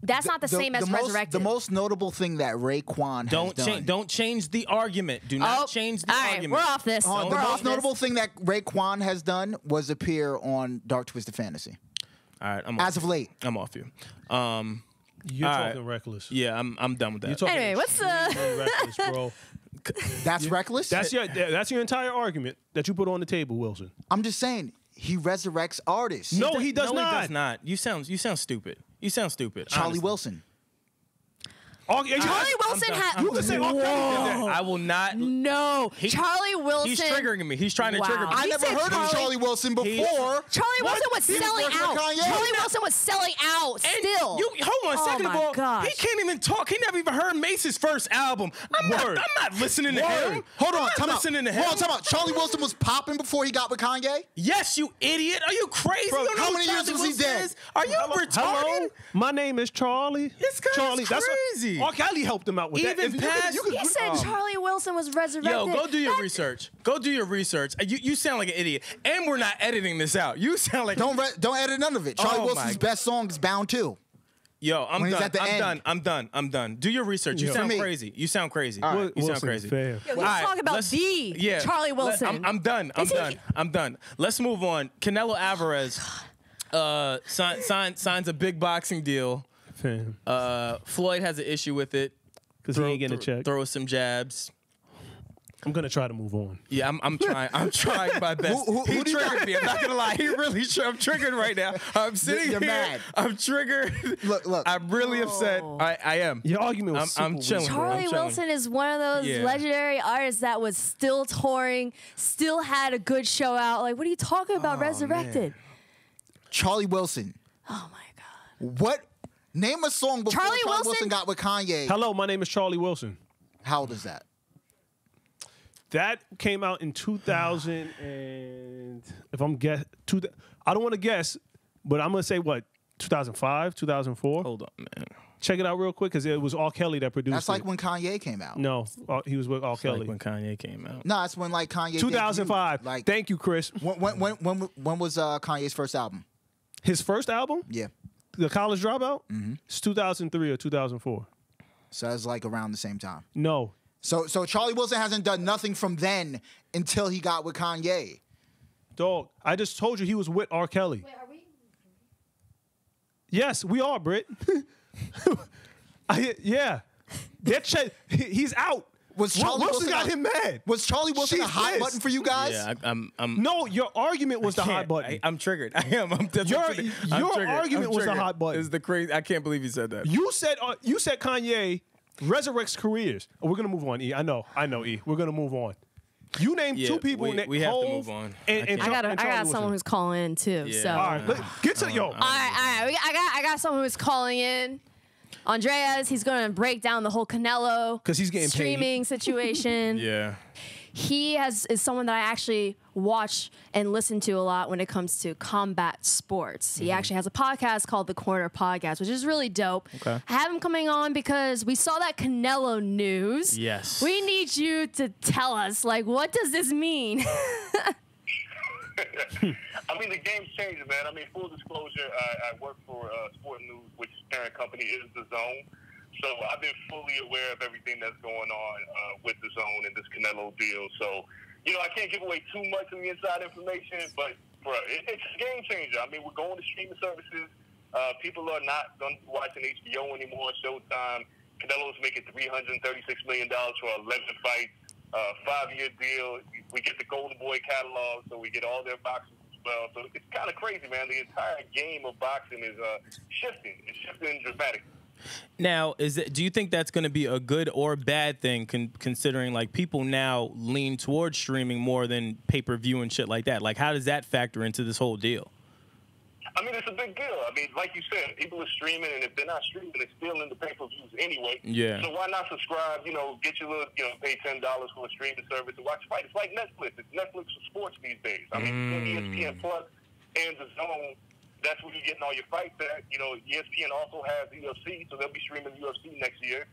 That's not the same as Resurrected. The most notable thing that Raekwon has done. Don't change the argument. Do not change the argument. We're off this. The most notable thing that Raekwon has done was appear on Dark Twisted Fantasy. All right, As of late. I'm off you. You're all talking reckless. Yeah, I'm done with that. You're talking Anyway, what's reckless, bro. That's reckless? That's your entire argument that you put on the table, Wilson. I'm just saying, he resurrects artists. No, he does no, not. he does not. You sound stupid. You sound stupid. Charlie honestly. Wilson. Charlie Wilson had. You can say R. Kelly did that. I will not. No, Charlie Wilson. He's triggering me. He's trying to trigger me. I He never said heard of Charlie Wilson before. Charlie Wilson was He was selling working with out. Kanye. Charlie Wilson was selling out And still. hold on, second Oh of my all, gosh. he can't even talk. He never even heard Mace's first album. I'm not listening to him. Hold on, I'm time not out. listening to him. Hold on, time out. Charlie Wilson was popping before he got with Kanye? Yes, you idiot. Are you crazy? Bro, You don't know how who many years Charlie was he Wilson dead? is? Are you retarded? Hello, my name is Charlie. This guy's Charlie. crazy. R. Kelly helped him out with that. Even If you past- could- He said Charlie Wilson was resurrected. Yo, go do your research. Go do your research. You sound like an idiot. And we're not editing this out. You sound like... Don't edit none of it. Charlie Oh, Wilson's my- best song is Bound 2. Yo, I'm When he's done. at the end. I'm done. Do your research. You Yo. sound For me. crazy. You sound crazy. All right. You sound Wilson, crazy. fair. Yo, he's All right, talking about let's- the Charlie Wilson. I'm done. I'm Is he- done. I'm done. Let's move on. Canelo Alvarez signs a big boxing deal. Fam. Floyd has an issue with it. Because he ain't getting a check. Throw some jabs. I'm going to try to move on. Yeah, I'm trying. I'm trying my best. Who He do you triggered got? me. I'm not gonna lie. He really. I'm triggered right now. I'm sitting You're here. mad. I'm triggered. Look. I'm really upset. I am. Your argument was I'm super chilling. weak. bro. I'm Charlie chilling. Wilson is one of those Yeah. legendary artists that was still touring, still had a good show out. Like, what are you talking about? Resurrected. Charlie Wilson. Oh my God. What? Name a song before Charlie Charlie Wilson? Wilson got with Kanye. Hello, my name is Charlie Wilson. How old is that? That came out in 2000 and if I'm I don't want to guess, but I'm gonna say what 2005, 2004. Hold on, man. Check it out real quick because it was R. Kelly that produced That's like it. when Kanye came out. No, he was with R. Kelly. Like when Kanye came out. No, that's when like Kanye. 2005. debuted. Like Thank you, Chris. when was Kanye's first album? His first album, Yeah, The College Dropout, it's 2003 or 2004. so it's like around the same time. No, So Charlie Wilson hasn't done nothing from then until he got with Kanye. dog. I just told you he was with R. Kelly. Wait, are we? Yes, we are, Britt. Yeah, he's out. Was Charlie Wilson got him mad? Was Charlie Wilson She's a hot pissed. button for you guys? Yeah, I'm. No, your argument was the hot button. I'm triggered. I am. That's Your- what's triggered. I'm your triggered. argument I'm was the triggered. hot button. It's the crazy. I can't believe you said that. You said Kanye resurrects careers. Oh, we're gonna move on, E. I know, E. We're gonna move on. You named Yeah, two people. we have to Hov move on. And I got Charlie someone Wilson. who's calling in too. Yeah. So. All right, get to yo. All right. I got someone who's calling in. Andreas, he's going to break down the whole Canelo 'Cause he's getting paid. streaming situation. Yeah. He is someone that I actually watch and listen to a lot when it comes to combat sports. He actually has a podcast called The Corner Podcast, which is really dope. Okay. I have him coming on because we saw that Canelo news. Yes. We need you to tell us, like, what does this mean? I mean, the game's changing, man. I mean, full disclosure, I work for Sport News, which parent company is DAZN. So I've been fully aware of everything that's going on with DAZN and this Canelo deal. So, you know, I can't give away too much of the inside information, but, bro, it's a game changer. I mean, we're going to streaming services. People are not going to be watching HBO anymore, Showtime. Canelo's making $336 million for 11 fights. 5-year deal. We get the Golden Boy catalog, so we get all their boxing as well. So it's kind of crazy, man. The entire game of boxing is shifting. It's shifting dramatically. Now, do you think that's going to be a good or bad thing, considering like people now lean towards streaming more than pay-per-view and shit like that? Like, how does that factor into this whole deal? I mean, it's a big deal. I mean, like you said, people are streaming, and if they're not streaming, they're still in the pay-per-views anyway. Yeah. So why not subscribe, you know, get your little, you know, pay $10 for a streaming service to watch fight. It's like Netflix. It's Netflix for sports these days. I mean, ESPN Plus and DAZN, that's where you're getting all your fights at. You know, ESPN also has UFC, so they'll be streaming UFC next year.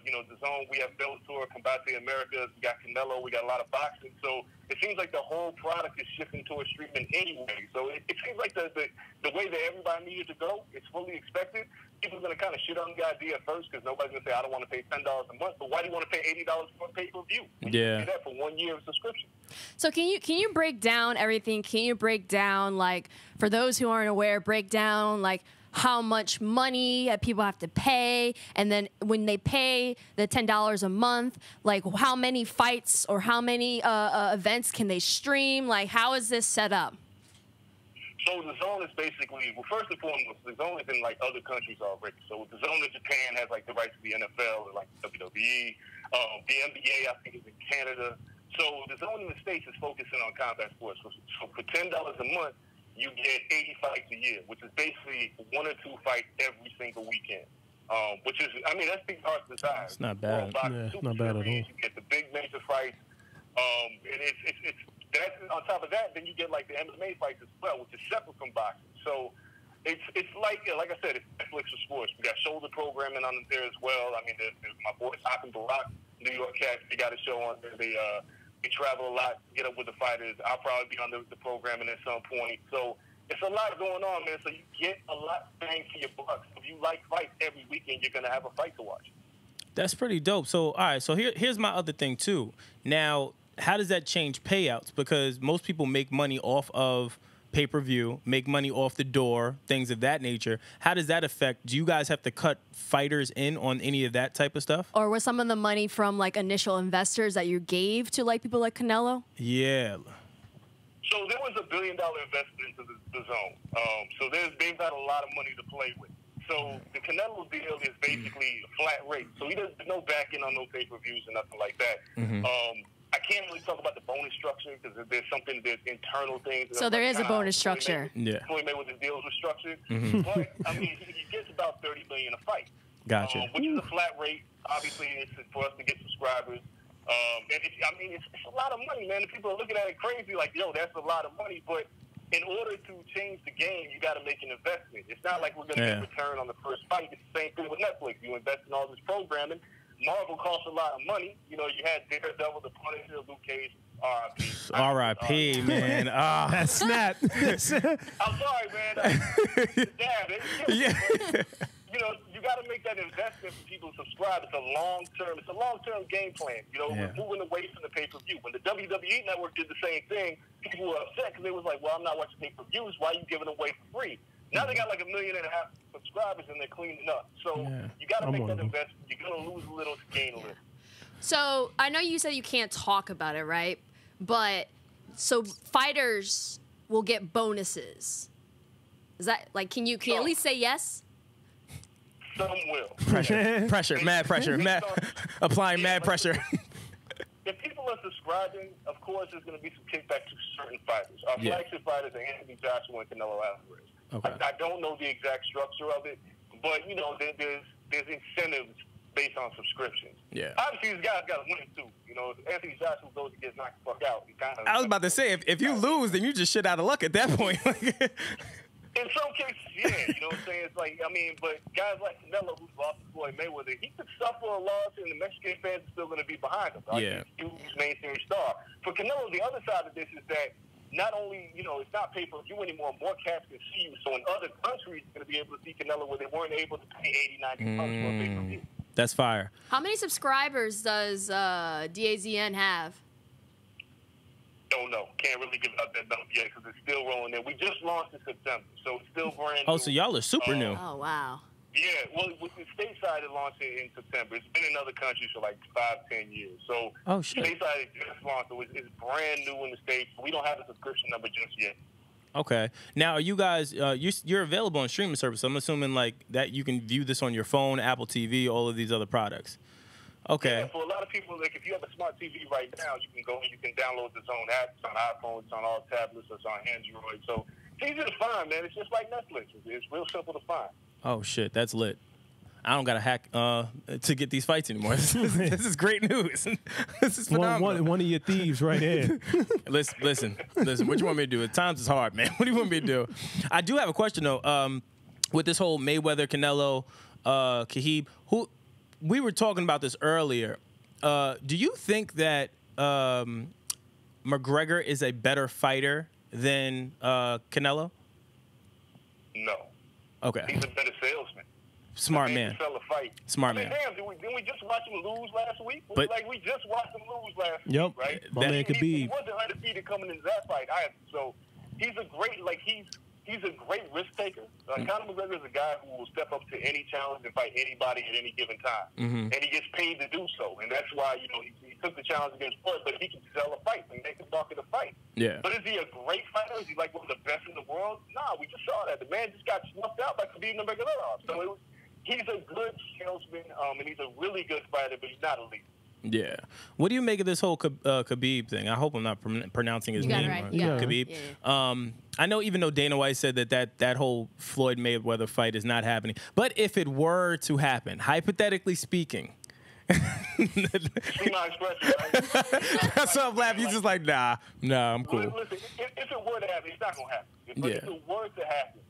You know, DAZN, we have Bellator, Combate Americas, we got Canelo, we got a lot of boxing. So it seems like the whole product is shifting towards streaming anyway. So it seems like the way that everybody needed to go, it's fully expected. People are going to kind of shit on the idea at first because nobody's going to say, I don't want to pay $10 a month. But why do you want to pay $80 for a pay-per-view? Yeah. You can do that for 1 year of subscription. So can you break down everything? Can you break down, like, for those who aren't aware, break down, like, how much money people have to pay, and then when they pay the $10 a month, like how many fights or how many events can they stream? Like, how is this set up? So the zone is basically, well, first and foremost, the zone is in like other countries already. So the zone in Japan has like the rights to the NFL and like WWE. The NBA, I think, is in Canada. So the zone in the States is focusing on combat sports. So for $10 a month, you get 80 fights a year, which is basically 1 or 2 fights every single weekend. Which is, I mean, that's big heart desire. It's not bad. Yeah, not bad at all. You get the big major fights. And it's that's on top of that, then you get like the MMA fights as well, which is separate from boxing. So it's like I said, it's Netflix for sports. We got shoulder programming on there as well. I mean, there's my boys Hakim Barak, New York Cats. They got a show on there. They travel a lot, get up with the fighters. I'll probably be on the programming at some point. So it's a lot going on, man. So you get a lot bang for your bucks. If you like fights every weekend, you're gonna have a fight to watch. That's pretty dope. So, all right. So here's my other thing too. Now, how does that change payouts? Because most people make money off of pay-per-view, make money off the door, things of that nature. How does that affect? Do you guys have to cut fighters in on any of that type of stuff? Or was some of the money from like initial investors that you gave to like people like Canelo? Yeah. So there was $1 billion investment into the zone. So they've got a lot of money to play with. So the Canelo deal is basically a flat rate. So he doesn't no backing on no pay-per-views and nothing like that. Mm-hmm. I can't really talk about the bonus structure because there's internal things. So there is a bonus structure. Floyd Mayweather's deals were structured. Mm-hmm. But, I mean, he gets about $30 million a fight. Gotcha. Which is a flat rate. Obviously, it's for us to get subscribers. It's a lot of money, man. And people are looking at it crazy like, yo, that's a lot of money. But in order to change the game, you got to make an investment. It's not like we're going to get a return on the first fight. It's the same thing with Netflix. You invest in all this programming. Marvel costs a lot of money. You know, you had Daredevil, The Punisher, Luke Cage, R.I.P. R.I.P. man. That snap. I'm sorry, man. Yeah. You know, you got to make that investment for people to subscribe. It's a long-term game plan. You know, we're moving away from the pay-per-view. When the WWE Network did the same thing, people were upset because they was like, well, I'm not watching pay-per-views. Why are you giving them away for free? Now they got like 1.5 million subscribers and they're cleaning up. So you got to make that investment. You're going to lose a little to gain a little. So I know you said you can't talk about it, right? But so fighters will get bonuses. Is that like, can you at least say yes? Some will. Mad pressure, applying mad pressure. If people are subscribing, of course, there's going to be some kickback to certain fighters. Our flagship fighters are Anthony Joshua and Canelo Alvarez. Okay. I don't know the exact structure of it, but you know, there's incentives based on subscriptions. Yeah. Obviously, these guys got to win too. You know, if Anthony Joshua goes to get knocked the fuck out, I was about to say, if you lose, then you just shit out of luck at that point. In some cases, yeah, you know what I'm saying? It's like, I mean, but guys like Canelo, who's lost to Floyd Mayweather, he could suffer a loss, and the Mexican fans are still going to be behind him. Like, he's a huge mainstream star. For Canelo, the other side of this is that not only, you know, it's not pay-per-view anymore, more cats can see you. So in other countries, you're going to be able to see Canelo where they weren't able to pay 80, 90 bucks for a pay-per-view. That's fire. How many subscribers does DAZN have? Don't know. Can't really give out that number yet because it's still rolling in. We just launched in September, so it's still brand new. Oh, so y'all are super new. Oh, wow. Yeah, well, with the stateside, it launched in September. It's been in other countries for like 5-10 years. So stateside just launched. So it's brand new in the States. We don't have a subscription number just yet. Okay. Now, are you guys, you're available on streaming service. I'm assuming like that you can view this on your phone, Apple TV, all of these other products. Okay. Yeah, for a lot of people, like if you have a smart TV right now, you can go and you can download the DAZN app. It's on iPhone, it's on all tablets, it's on Android. So it's easy to find, man. It's just like Netflix. It's real simple to find. Oh, shit. That's lit. I don't got to hack to get these fights anymore. This is great news. This is phenomenal. One of your thieves right here. Listen. What do you want me to do? At times it's hard, man. What do you want me to do? I do have a question, though. With this whole Mayweather, Canelo, Killabh, we were talking about this earlier. Do you think that McGregor is a better fighter than Canelo? No. Okay. He's a better salesman. Smart man. Sell a fight. Smart man. man. Damn, didn't we just watch him lose last week? But, we just watched him lose last week, right? My man Khabib. He wasn't undefeated coming into that fight either. So he's a great, he's a great risk taker. Conor McGregor is a guy who will step up to any challenge and fight anybody at any given time. And he gets paid to do so. And that's why, you know, he took the challenge against Floyd, but he can sell a fight and make a market a fight. Yeah. But is he a great fighter? Is he like one of the best in the world? Nah, we just saw that. The man just got snuffed out by Khabib Nurmagomedov. So he's a good salesman, and he's a really good fighter, but he's not elite. Yeah. What do you make of this whole Khabib thing? I hope I'm not pronouncing his name right. wrong. Yeah. Khabib. Yeah. I know even though Dana White said that whole Floyd Mayweather fight is not happening, but if it were to happen, hypothetically speaking. See my expression, right? That's why I'm laughing. He's just like, nah, I'm cool. Listen, if it were to happen, it's not going to happen. If it were to happen,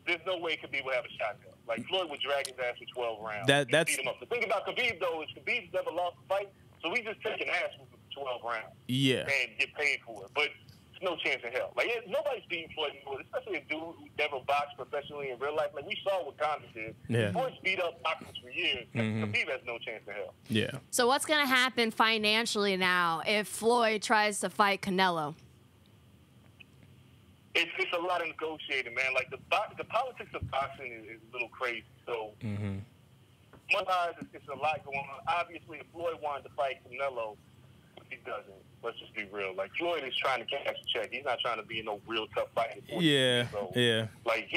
there's no way Khabib would have a shot there. Like, Floyd would drag his ass for 12 rounds. That's beat him up. The thing about Khabib, though, is Khabib's never lost a fight, so he's just taking ass for 12 rounds. Yeah. And get paid for it. But there's no chance in hell. Like, nobody's beating Floyd Mayweather, especially a dude who never boxed professionally in real life. Like, we saw what Conor did. Yeah. Floyd's beat up boxers for years. Khabib has no chance in hell. Yeah. So what's going to happen financially now if Floyd tries to fight Canelo? It's a lot of negotiating, man. Like, the politics of boxing is a little crazy. So, my eyes, it's a lot going on. Obviously, if Floyd wanted to fight Canelo, he doesn't. Let's just be real. Like, Floyd is trying to cash a check. He's not trying to be in no real tough fight. Yeah. So, Yeah. Like,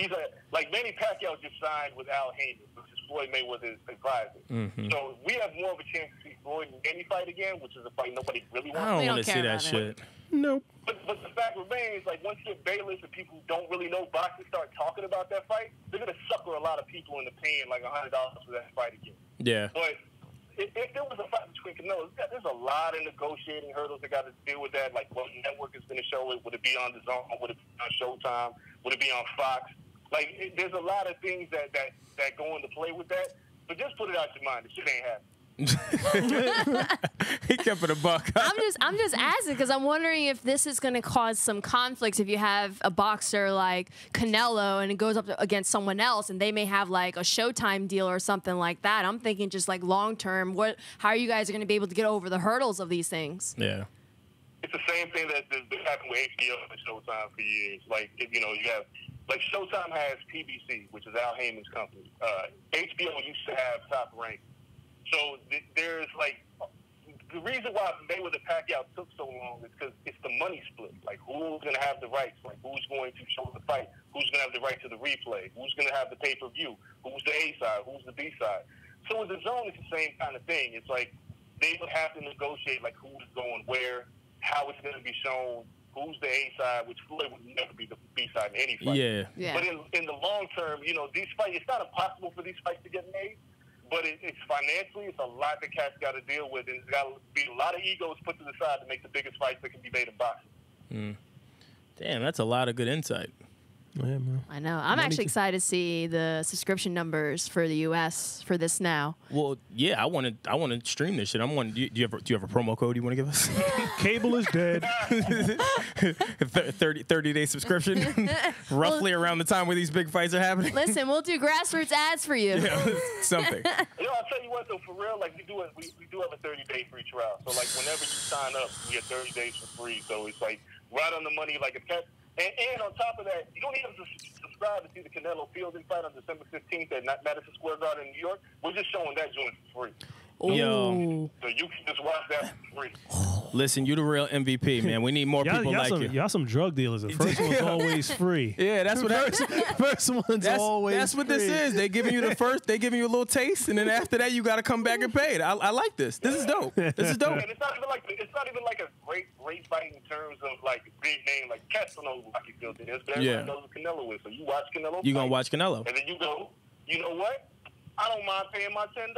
like Manny Pacquiao just signed with Al Heyman, which is Floyd Mayweather's advisor. So we have more of a chance to see Floyd and Manny fight again, which is a fight nobody really wants. I don't We want to don't see care that about it. shit. Nope. But the fact remains, like, once Skip Bayless and people who don't really know boxing start talking about that fight, they're going to sucker a lot of people into paying like $100 for that fight again. Yeah. But if there was a fight between Canelo, there's a lot of negotiating hurdles that got to deal with that. Like, what network is going to show it? Would it be on DAZN? Would it be on Showtime? Would it be on Fox? Like, there's a lot of things that go into play with that. But just put it out your mind. The shit ain't happening. He kept it a buck. I'm just asking because I'm wondering if this is going to cause some conflicts if you have a boxer like Canelo and it goes up against someone else and they may have like a Showtime deal or something like that. I'm thinking just like long term, how are you guys going to be able to get over the hurdles of these things? Yeah. It's the same thing that's been happening with HBO and Showtime for years. Like, you know, you have, like, Showtime has PBC, which is Al Heyman's company. HBO used to have Top Rank. So there's, like, the reason why Mayweather Pacquiao took so long is because it's the money split. Like, who's going to have the rights? Like, who's going to show the fight? Who's going to have the right to the replay? Who's going to have the pay-per-view? Who's the A side? Who's the B side? So with DAZN, it's the same kind of thing. It's like they would have to negotiate, like, who's going where, how it's going to be shown, who's the A side, which Floyd would never be the B side in any fight. Yeah. But in the long term, you know, these fights, it's not impossible for these fights to get made. But it's financially, it's a lot that cats got to deal with, and there's got to be a lot of egos put to the side to make the biggest fights that can be made in boxing. Damn, that's a lot of good insight. Yeah, man. I know. I'm actually excited to see the subscription numbers for the U.S. for this now. Well, yeah, I want to stream this shit. Do you have a promo code you want to give us? Cable is dead. 30-day subscription, roughly around the time where these big fights are happening. Listen, we'll do grassroots ads for you. Yeah, something. You know, I'll tell you what, though, for real, like, we do have a 30-day free trial. So, like, whenever you sign up, we get 30 days for free. So it's, like, right on the money, like a pet. And on top of that, you don't even have to subscribe to see the Canelo Fielding fight on December 15th at Madison Square Garden in New York. We're just showing that joint for free. Yo. So you can just watch that for free. Listen, you the real MVP, man. We need more people like you. Y'all some drug dealers. The first one's always free. Yeah, that's what happens. First one's always That's what free. this is. They giving you the first, they giving you a little taste, and then after that, you got to come back and pay it. I like this. This is dope. This is dope. And it's not even like a great fight in terms of like big name. Like cats don't know who Rocky Fielding is, but everybody knows who Canelo is. So you watch Canelo. You gonna watch Canelo? And then you go, you know what? I don't mind paying my $10.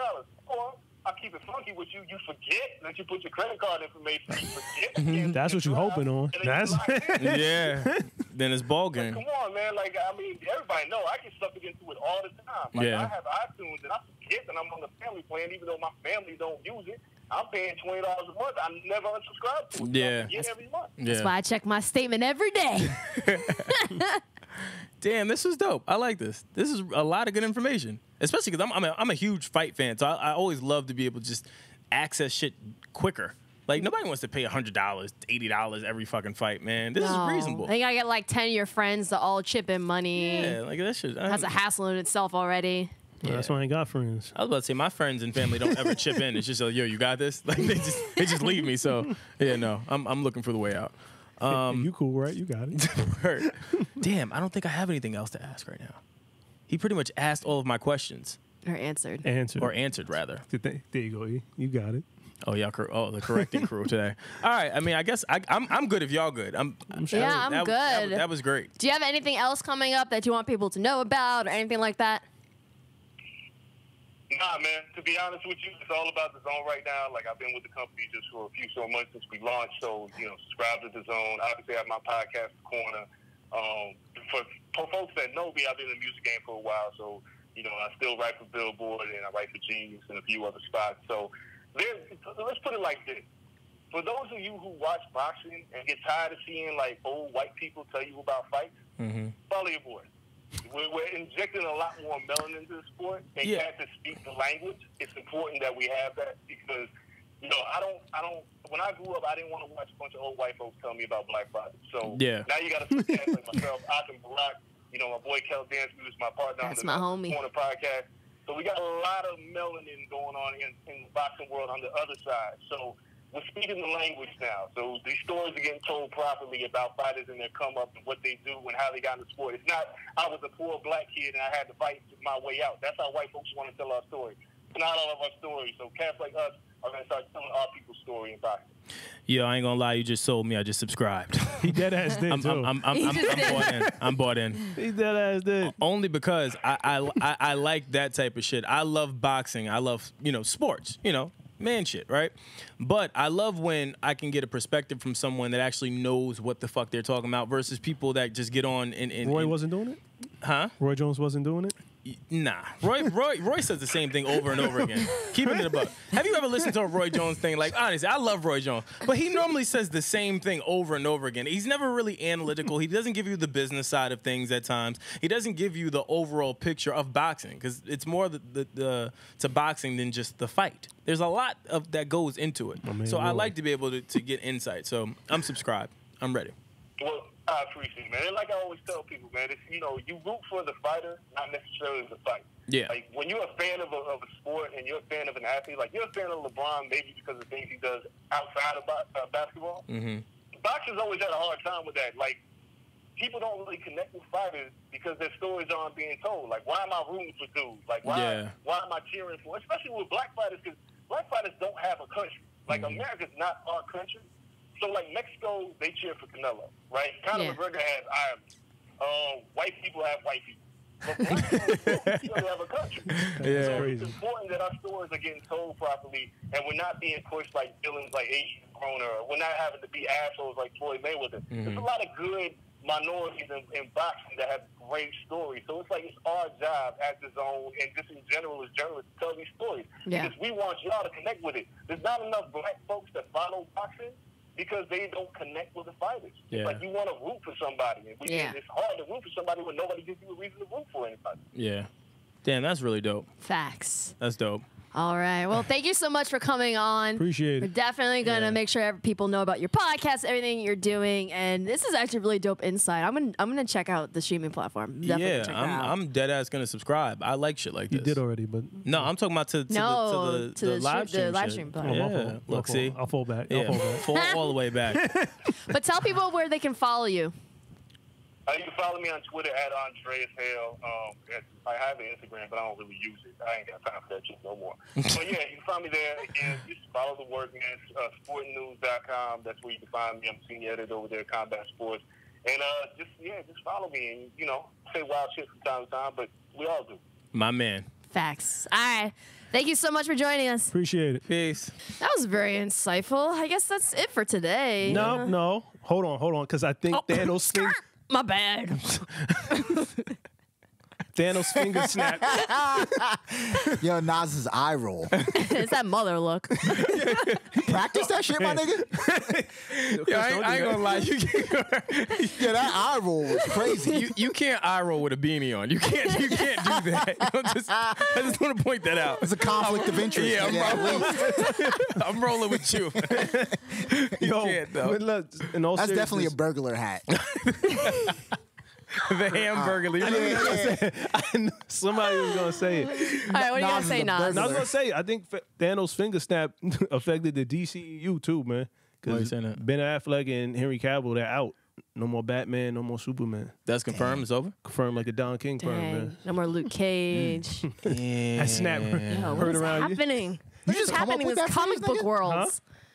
Or I'll keep it funky with you. You forget that you put your credit card information. You forget. That's what you're hoping on. That's Yeah. Then it's ball game. Come on, man. Like, I mean, everybody know I get sucked into it all the time. Like, Yeah. I have iTunes, and I forget that I'm on the family plan, even though my family don't use it. I'm paying $20 a month. I never unsubscribe to it. Yeah. I forget every month. That's why I check my statement every day. Damn, this is dope. I like this. This is a lot of good information, especially because I'm a huge fight fan, so I always love to be able to just access shit quicker. Like, nobody wants to pay $100, $80 every fucking fight, man. This is reasonable. They gotta get like 10 of your friends to all chip in money. Yeah, like that shit. That's a hassle in itself already. Yeah. That's why I ain't got friends. I was about to say, my friends and family don't ever chip in. It's just like, yo, you got this? Like, they just leave me. So, yeah, no, I'm looking for the way out. You cool, right? You got it. Word. Damn, I don't think I have anything else to ask right now. He pretty much asked all of my questions. Or answered. Or answered, rather. There you go, E. You got it. Oh, y'all. The correcting crew today. All right. I mean, I guess I'm good if y'all good. I'm sure. Yeah, I'm good. That was great. Do you have anything else coming up that you want people to know about or anything like that? Nah, man. To be honest with you, it's all about the zone right now. Like, I've been with the company just for a few short months since we launched. So, subscribe to the zone. Obviously, I have my podcast, Corner. For folks that know me, I've been in the music game for a while. So, I still write for Billboard and I write for Genius and a few other spots. So, let's put it like this. For those of you who watch boxing and get tired of seeing, like, old white people tell you about fights, follow your boy. We're injecting a lot more melanin into the sport, and you have to speak the language. It's important that we have that because, I don't. When I grew up, I didn't want to watch a bunch of old white folks tell me about black fathers. So now you got to put cats like myself, Akim Barack, my boy Killabh, who's my partner on the Corner podcast. So we got a lot of melanin going on in the boxing world on the other side. So we're speaking the language now. So these stories are getting told properly about fighters and their come up and what they do and how they got in the sport. It's not, I was a poor black kid and I had to fight my way out. That's how white folks want to tell our story. It's not all of our stories. So cats like us are going to start telling our people's story in boxing. Yo, I ain't gonna lie, you just sold me. I just subscribed. He dead ass did too. I'm bought in. I'm bought in. He dead ass did. Only because I like that type of shit. I love boxing. I love sports. Man shit, right? But I love when I can get a perspective from someone that actually knows what the fuck they're talking about versus people that just get on and Roy wasn't doing it? Huh? Roy Jones wasn't doing it? Nah. Roy says the same thing over and over again. Keeping it a buck. Have you ever listened to a Roy Jones thing? Like, honestly, I love Roy Jones. But he normally says the same thing over and over again. He's never really analytical. He doesn't give you the business side of things at times. He doesn't give you the overall picture of boxing because it's more to boxing than just the fight. There's a lot of that goes into it. So I like to be able to get insight. So I'm subscribed. I'm ready. Well, I appreciate it, man. And like I always tell people, man, it's, you root for the fighter, not necessarily the fight. Yeah. Like, when you're a fan of a sport and you're a fan of an athlete, like, you're a fan of LeBron maybe because of things he does outside of basketball. Mm-hmm. Boxers always had a hard time with that. Like, people don't really connect with fighters because their stories aren't being told. Like, why am I rooting for dudes? Like, why am I cheering for? Especially with black fighters, because black fighters don't have a country. Like, America's not our country. So, like, Mexico, they cheer for Canelo, right? Conor McGregor has Ireland. White people have white people. But black people still have a country. So it's important that our stories are getting told properly and we're not being pushed like villains like Asian Corona, or we're not having to be assholes like Floyd Mayweather. There's a lot of good minorities in boxing that have great stories. So it's like it's our job as the zone and just in general as journalists to tell these stories. Because we want y'all to connect with it. There's not enough black folks that follow boxing because they don't connect with the fighters. It's like you want to root for somebody. And it's hard to root for somebody when nobody gives you a reason to root for anybody. Yeah. Damn, that's really dope. Facts. That's dope. All right. Well, thank you so much for coming on. Appreciate it. We're definitely going to make sure people know about your podcast, everything you're doing. And this is actually really dope insight. I'm gonna check out the streaming platform. Definitely check it out. I'm dead ass going to subscribe. I like shit like this. You did already, but... No, I'm talking about to the live stream. The live stream platform. Yeah. Look, see? I'll fall back. Yeah. Fall all the way back. But tell people where they can follow you. You can follow me on Twitter at Andreas Hale. I have an Instagram, but I don't really use it. I ain't got time for that shit no more. But yeah, you can find me there. Again, just follow the work, man. Sportnews.com. That's where you can find me. I'm senior editor over there at Combat Sports. And just follow me and, say wild shit from time to time, but we all do. My man. Facts. All right. Thank you so much for joining us. Appreciate it. Peace. That was very insightful. I guess that's it for today. No. Hold on, because I think Thanos thinks... My bad. Thanos finger snap. Yo, Nas's eye roll. It's that mother look. Practice that shit, my nigga. Yeah, I ain't gonna lie. Yeah, that eye roll was crazy. You can't eye roll with a beanie on. You can't do that. I just want to point that out. It's a conflict of interest. Yeah, nigga, I'm rolling with you. Yo, can't, though. but look, in all That's definitely a seriousness, burglar hat. The hamburger. I knew somebody was gonna say it. All right, what are you gonna Nas say, is a Nas? burglar. I was gonna say, I think Thanos' finger snap affected the DCEU too, man. Why you Because saying that? Ben Affleck and Henry Cavill, they're out. No more Batman, no more Superman. That's confirmed. It's over. Confirmed like a Don King firm, Dang. man. No more Luke Cage. That snap Yo, what heard is around you. happening? What is just come up happening in with this that comic phrase, book nigga? world? Huh?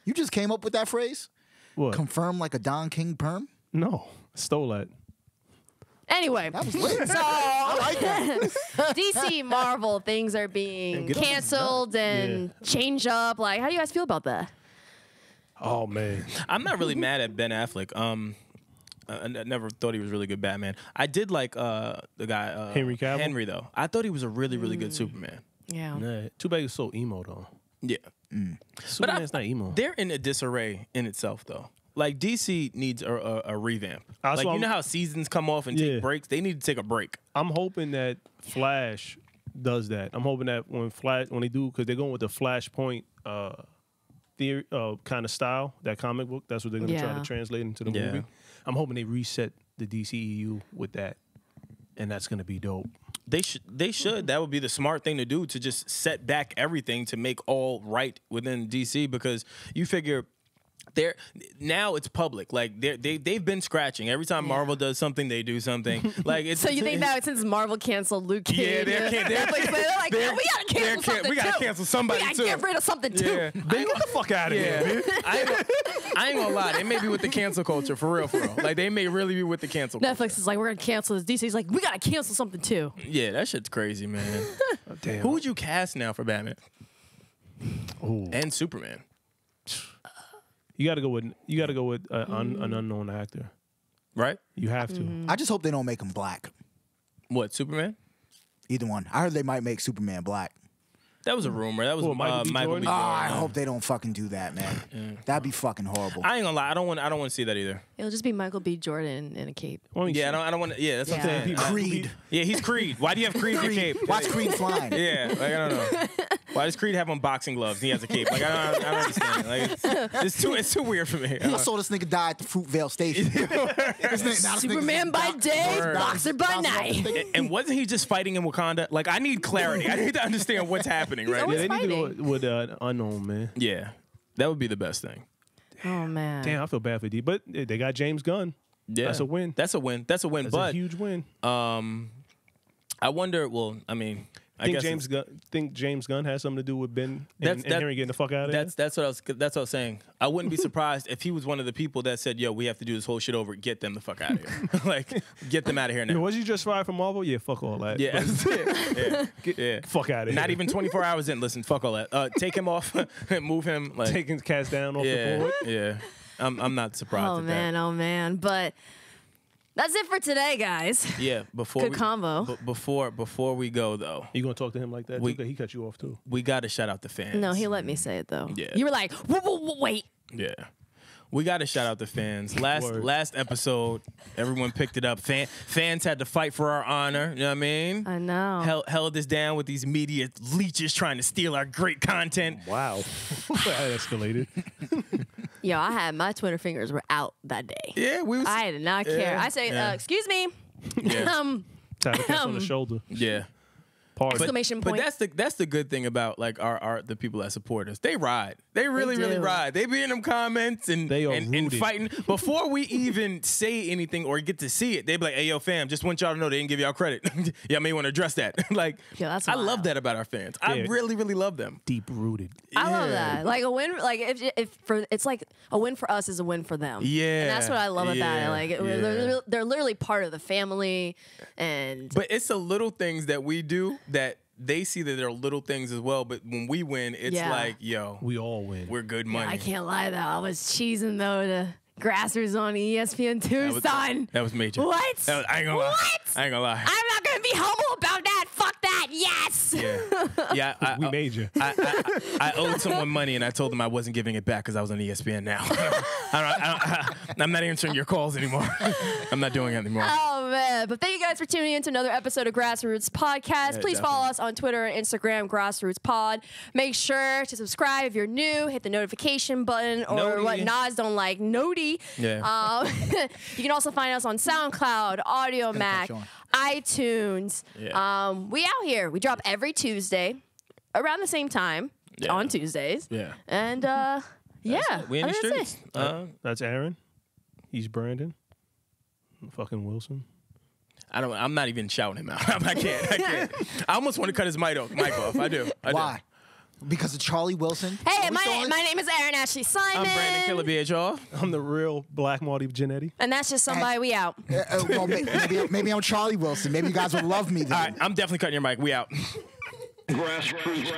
You just came up with that phrase? What? Confirm like a Don King perm? No, stole that. Anyway, That was lit. so I like that. DC Marvel things are being get on this canceled and changed up. Like, how do you guys feel about that? Oh man, I'm not really mad at Ben Affleck. I never thought he was really good Batman. I did like the guy Henry Cavill? Henry though. I thought he was a really good Superman. Yeah. nah. Too bad he's so emo though. Yeah, Superman's not emo. they're in a disarray in itself though. Like DC needs a revamp. That's Like why you know I'm- how seasons come off and Yeah. take breaks. They need to take a break. I'm hoping that Flash does that. I'm hoping that when they do, because they're going with the Flashpoint theory kind of style, that comic book. That's what they're going to try Yeah. to translate into the Yeah. movie. I'm hoping they reset the DCEU with that, and that's going to be dope. They should. That would be the smart thing to do, to just set back everything to make all right within DC, because you figure now it's public. Like they've been scratching. Every time Marvel does something, they do something. Like it's, So you think that since Marvel canceled Luke Cage, Yeah, they're like, they're- we gotta cancel something we gotta too. cancel somebody we gotta too. get rid of something too. Yeah. Get the fuck out of Yeah, here, man. I ain't gonna lie. They may be with the cancel culture for real. Like they may really be with the cancel culture. Netflix is like, we're gonna cancel this. DC's like, we gotta cancel something too. Yeah, that shit's crazy, man. Damn. Who would you cast now for Batman Ooh. and Superman? You got to go with an unknown actor. Right? You have to. I just hope they don't make him black. What, Superman? Either one. I heard they might make Superman black. That was a rumor. That was Who, Michael B. Michael B. Jordan? Jordan. I hope they don't fucking do that, man. That'd be fucking horrible. I ain't gonna lie. I don't want to see that either. It'll just be Michael B. Jordan in a cape. Yeah, I don't want to. Yeah, that's what I'm Yeah. saying. Creed. Yeah, he's Creed. Why do you have Creed in your cape? Watch Creed flying. Yeah, like I don't know. Why does Creed have on boxing gloves? And he has a cape. Like I don't understand. Like it's too weird for me. I saw this nigga die at the Fruitvale Station. Superman by day, Word. boxer by night. And wasn't he just fighting in Wakanda? Like I need clarity. I need to understand what's happening right always Yeah, now. they need to fighting. go with unknown, man. Yeah, that would be the best thing. Oh man. Damn, I feel bad for D, but they got James Gunn. Yeah, That's a win. That's a win. That's a win. That's but a huge win. I wonder. Well, I mean, I Think guess James Gunn has something to do with Ben That's- and Henry getting the fuck out of That's what I was saying. I wouldn't be surprised if he was one of the people that said, "Yo, we have to do this whole shit over. Get them the fuck out of here. Like, get them out of here there. now." Was you just fired from Marvel? Yeah, fuck all that. Yeah, that's it. Yeah. Fuck out of here. Not even 24 hours in. Listen, fuck all that. Take him off. Move him. Like, taking cast down off the yeah, board. yeah. I'm not surprised. Oh at man, oh man. But that's it for today, guys. that. Yeah. Before Good we, combo. Before we go though, You gonna talk to him like that? We- too? 'Cause he cut you off too. we got to shout out the fans. No, he let me say it though. Yeah. You were like, wait. Yeah. We got to shout out the fans. Word. Last episode, everyone picked it up. Fans had to fight for our honor. You know what I mean? I know. Held us down with these media leeches trying to steal our great content. Wow, that escalated. Yo, I had my Twitter fingers were out that day. Yeah, we was. I did not care. Yeah, I say, yeah. excuse me. Yeah. Tap on the shoulder. Yeah. Pardon. Exclamation But point. that's the good thing about like our the people that support us. They ride. They really do. ride. They be in them comments and They are and rooted. fighting before we even say anything or get to see it. They be like, "Hey yo, fam, just want y'all to know they didn't give y'all credit. Y'all may want to address that." Like, Yeah, that's I love wild. that about our fans. I Yeah. really love them. Deep rooted. I love Yeah. that. Like a win, like if for it's like a win for us is a win for them. Yeah. and that's what I love about Yeah. it. Like they're literally part of the family, and But it's the little things that we do that they see that they're little things as well. But when we win, it's Yeah. like, yo, We all win. we're good money. I can't lie though. I was cheesing though the Grassers on ESPN2, was- son. That was major. What? I ain't gonna lie. What? I ain't gonna lie. I'm not gonna be humble about that. Fuck that. Yes. Yeah. We made you. I owed someone money and I told them I wasn't giving it back because I was on ESPN now. I'm not answering your calls anymore. I'm not doing it anymore. Oh, man. But thank you guys for tuning in to another episode of Grassroots Podcast. Please follow us on Twitter and Instagram, Grassroots Pod. Make sure to subscribe if you're new. Hit the notification button or what Naz don't like, Noti. Yeah. You can also find us on SoundCloud, Audio Mac, iTunes. Yeah. We out here. We drop every Tuesday around the same time on Tuesdays. Yeah. And, We in the I think that's streets. That's Aaron. He's Brandon. Fucking Wilson. I'm not even shouting him out. I can't. I almost want to cut his mic off. I do. Why? Because of Charlie Wilson? Hey, my name is Erin Ashley Simon. I'm Brandon Killabh, y'all. I'm the real Black Marty Jannetty. And that's just somebody. We out. Well, maybe I'm Charlie Wilson. Maybe you guys would love me then. All right, I'm definitely cutting your mic. We out. Grassroots.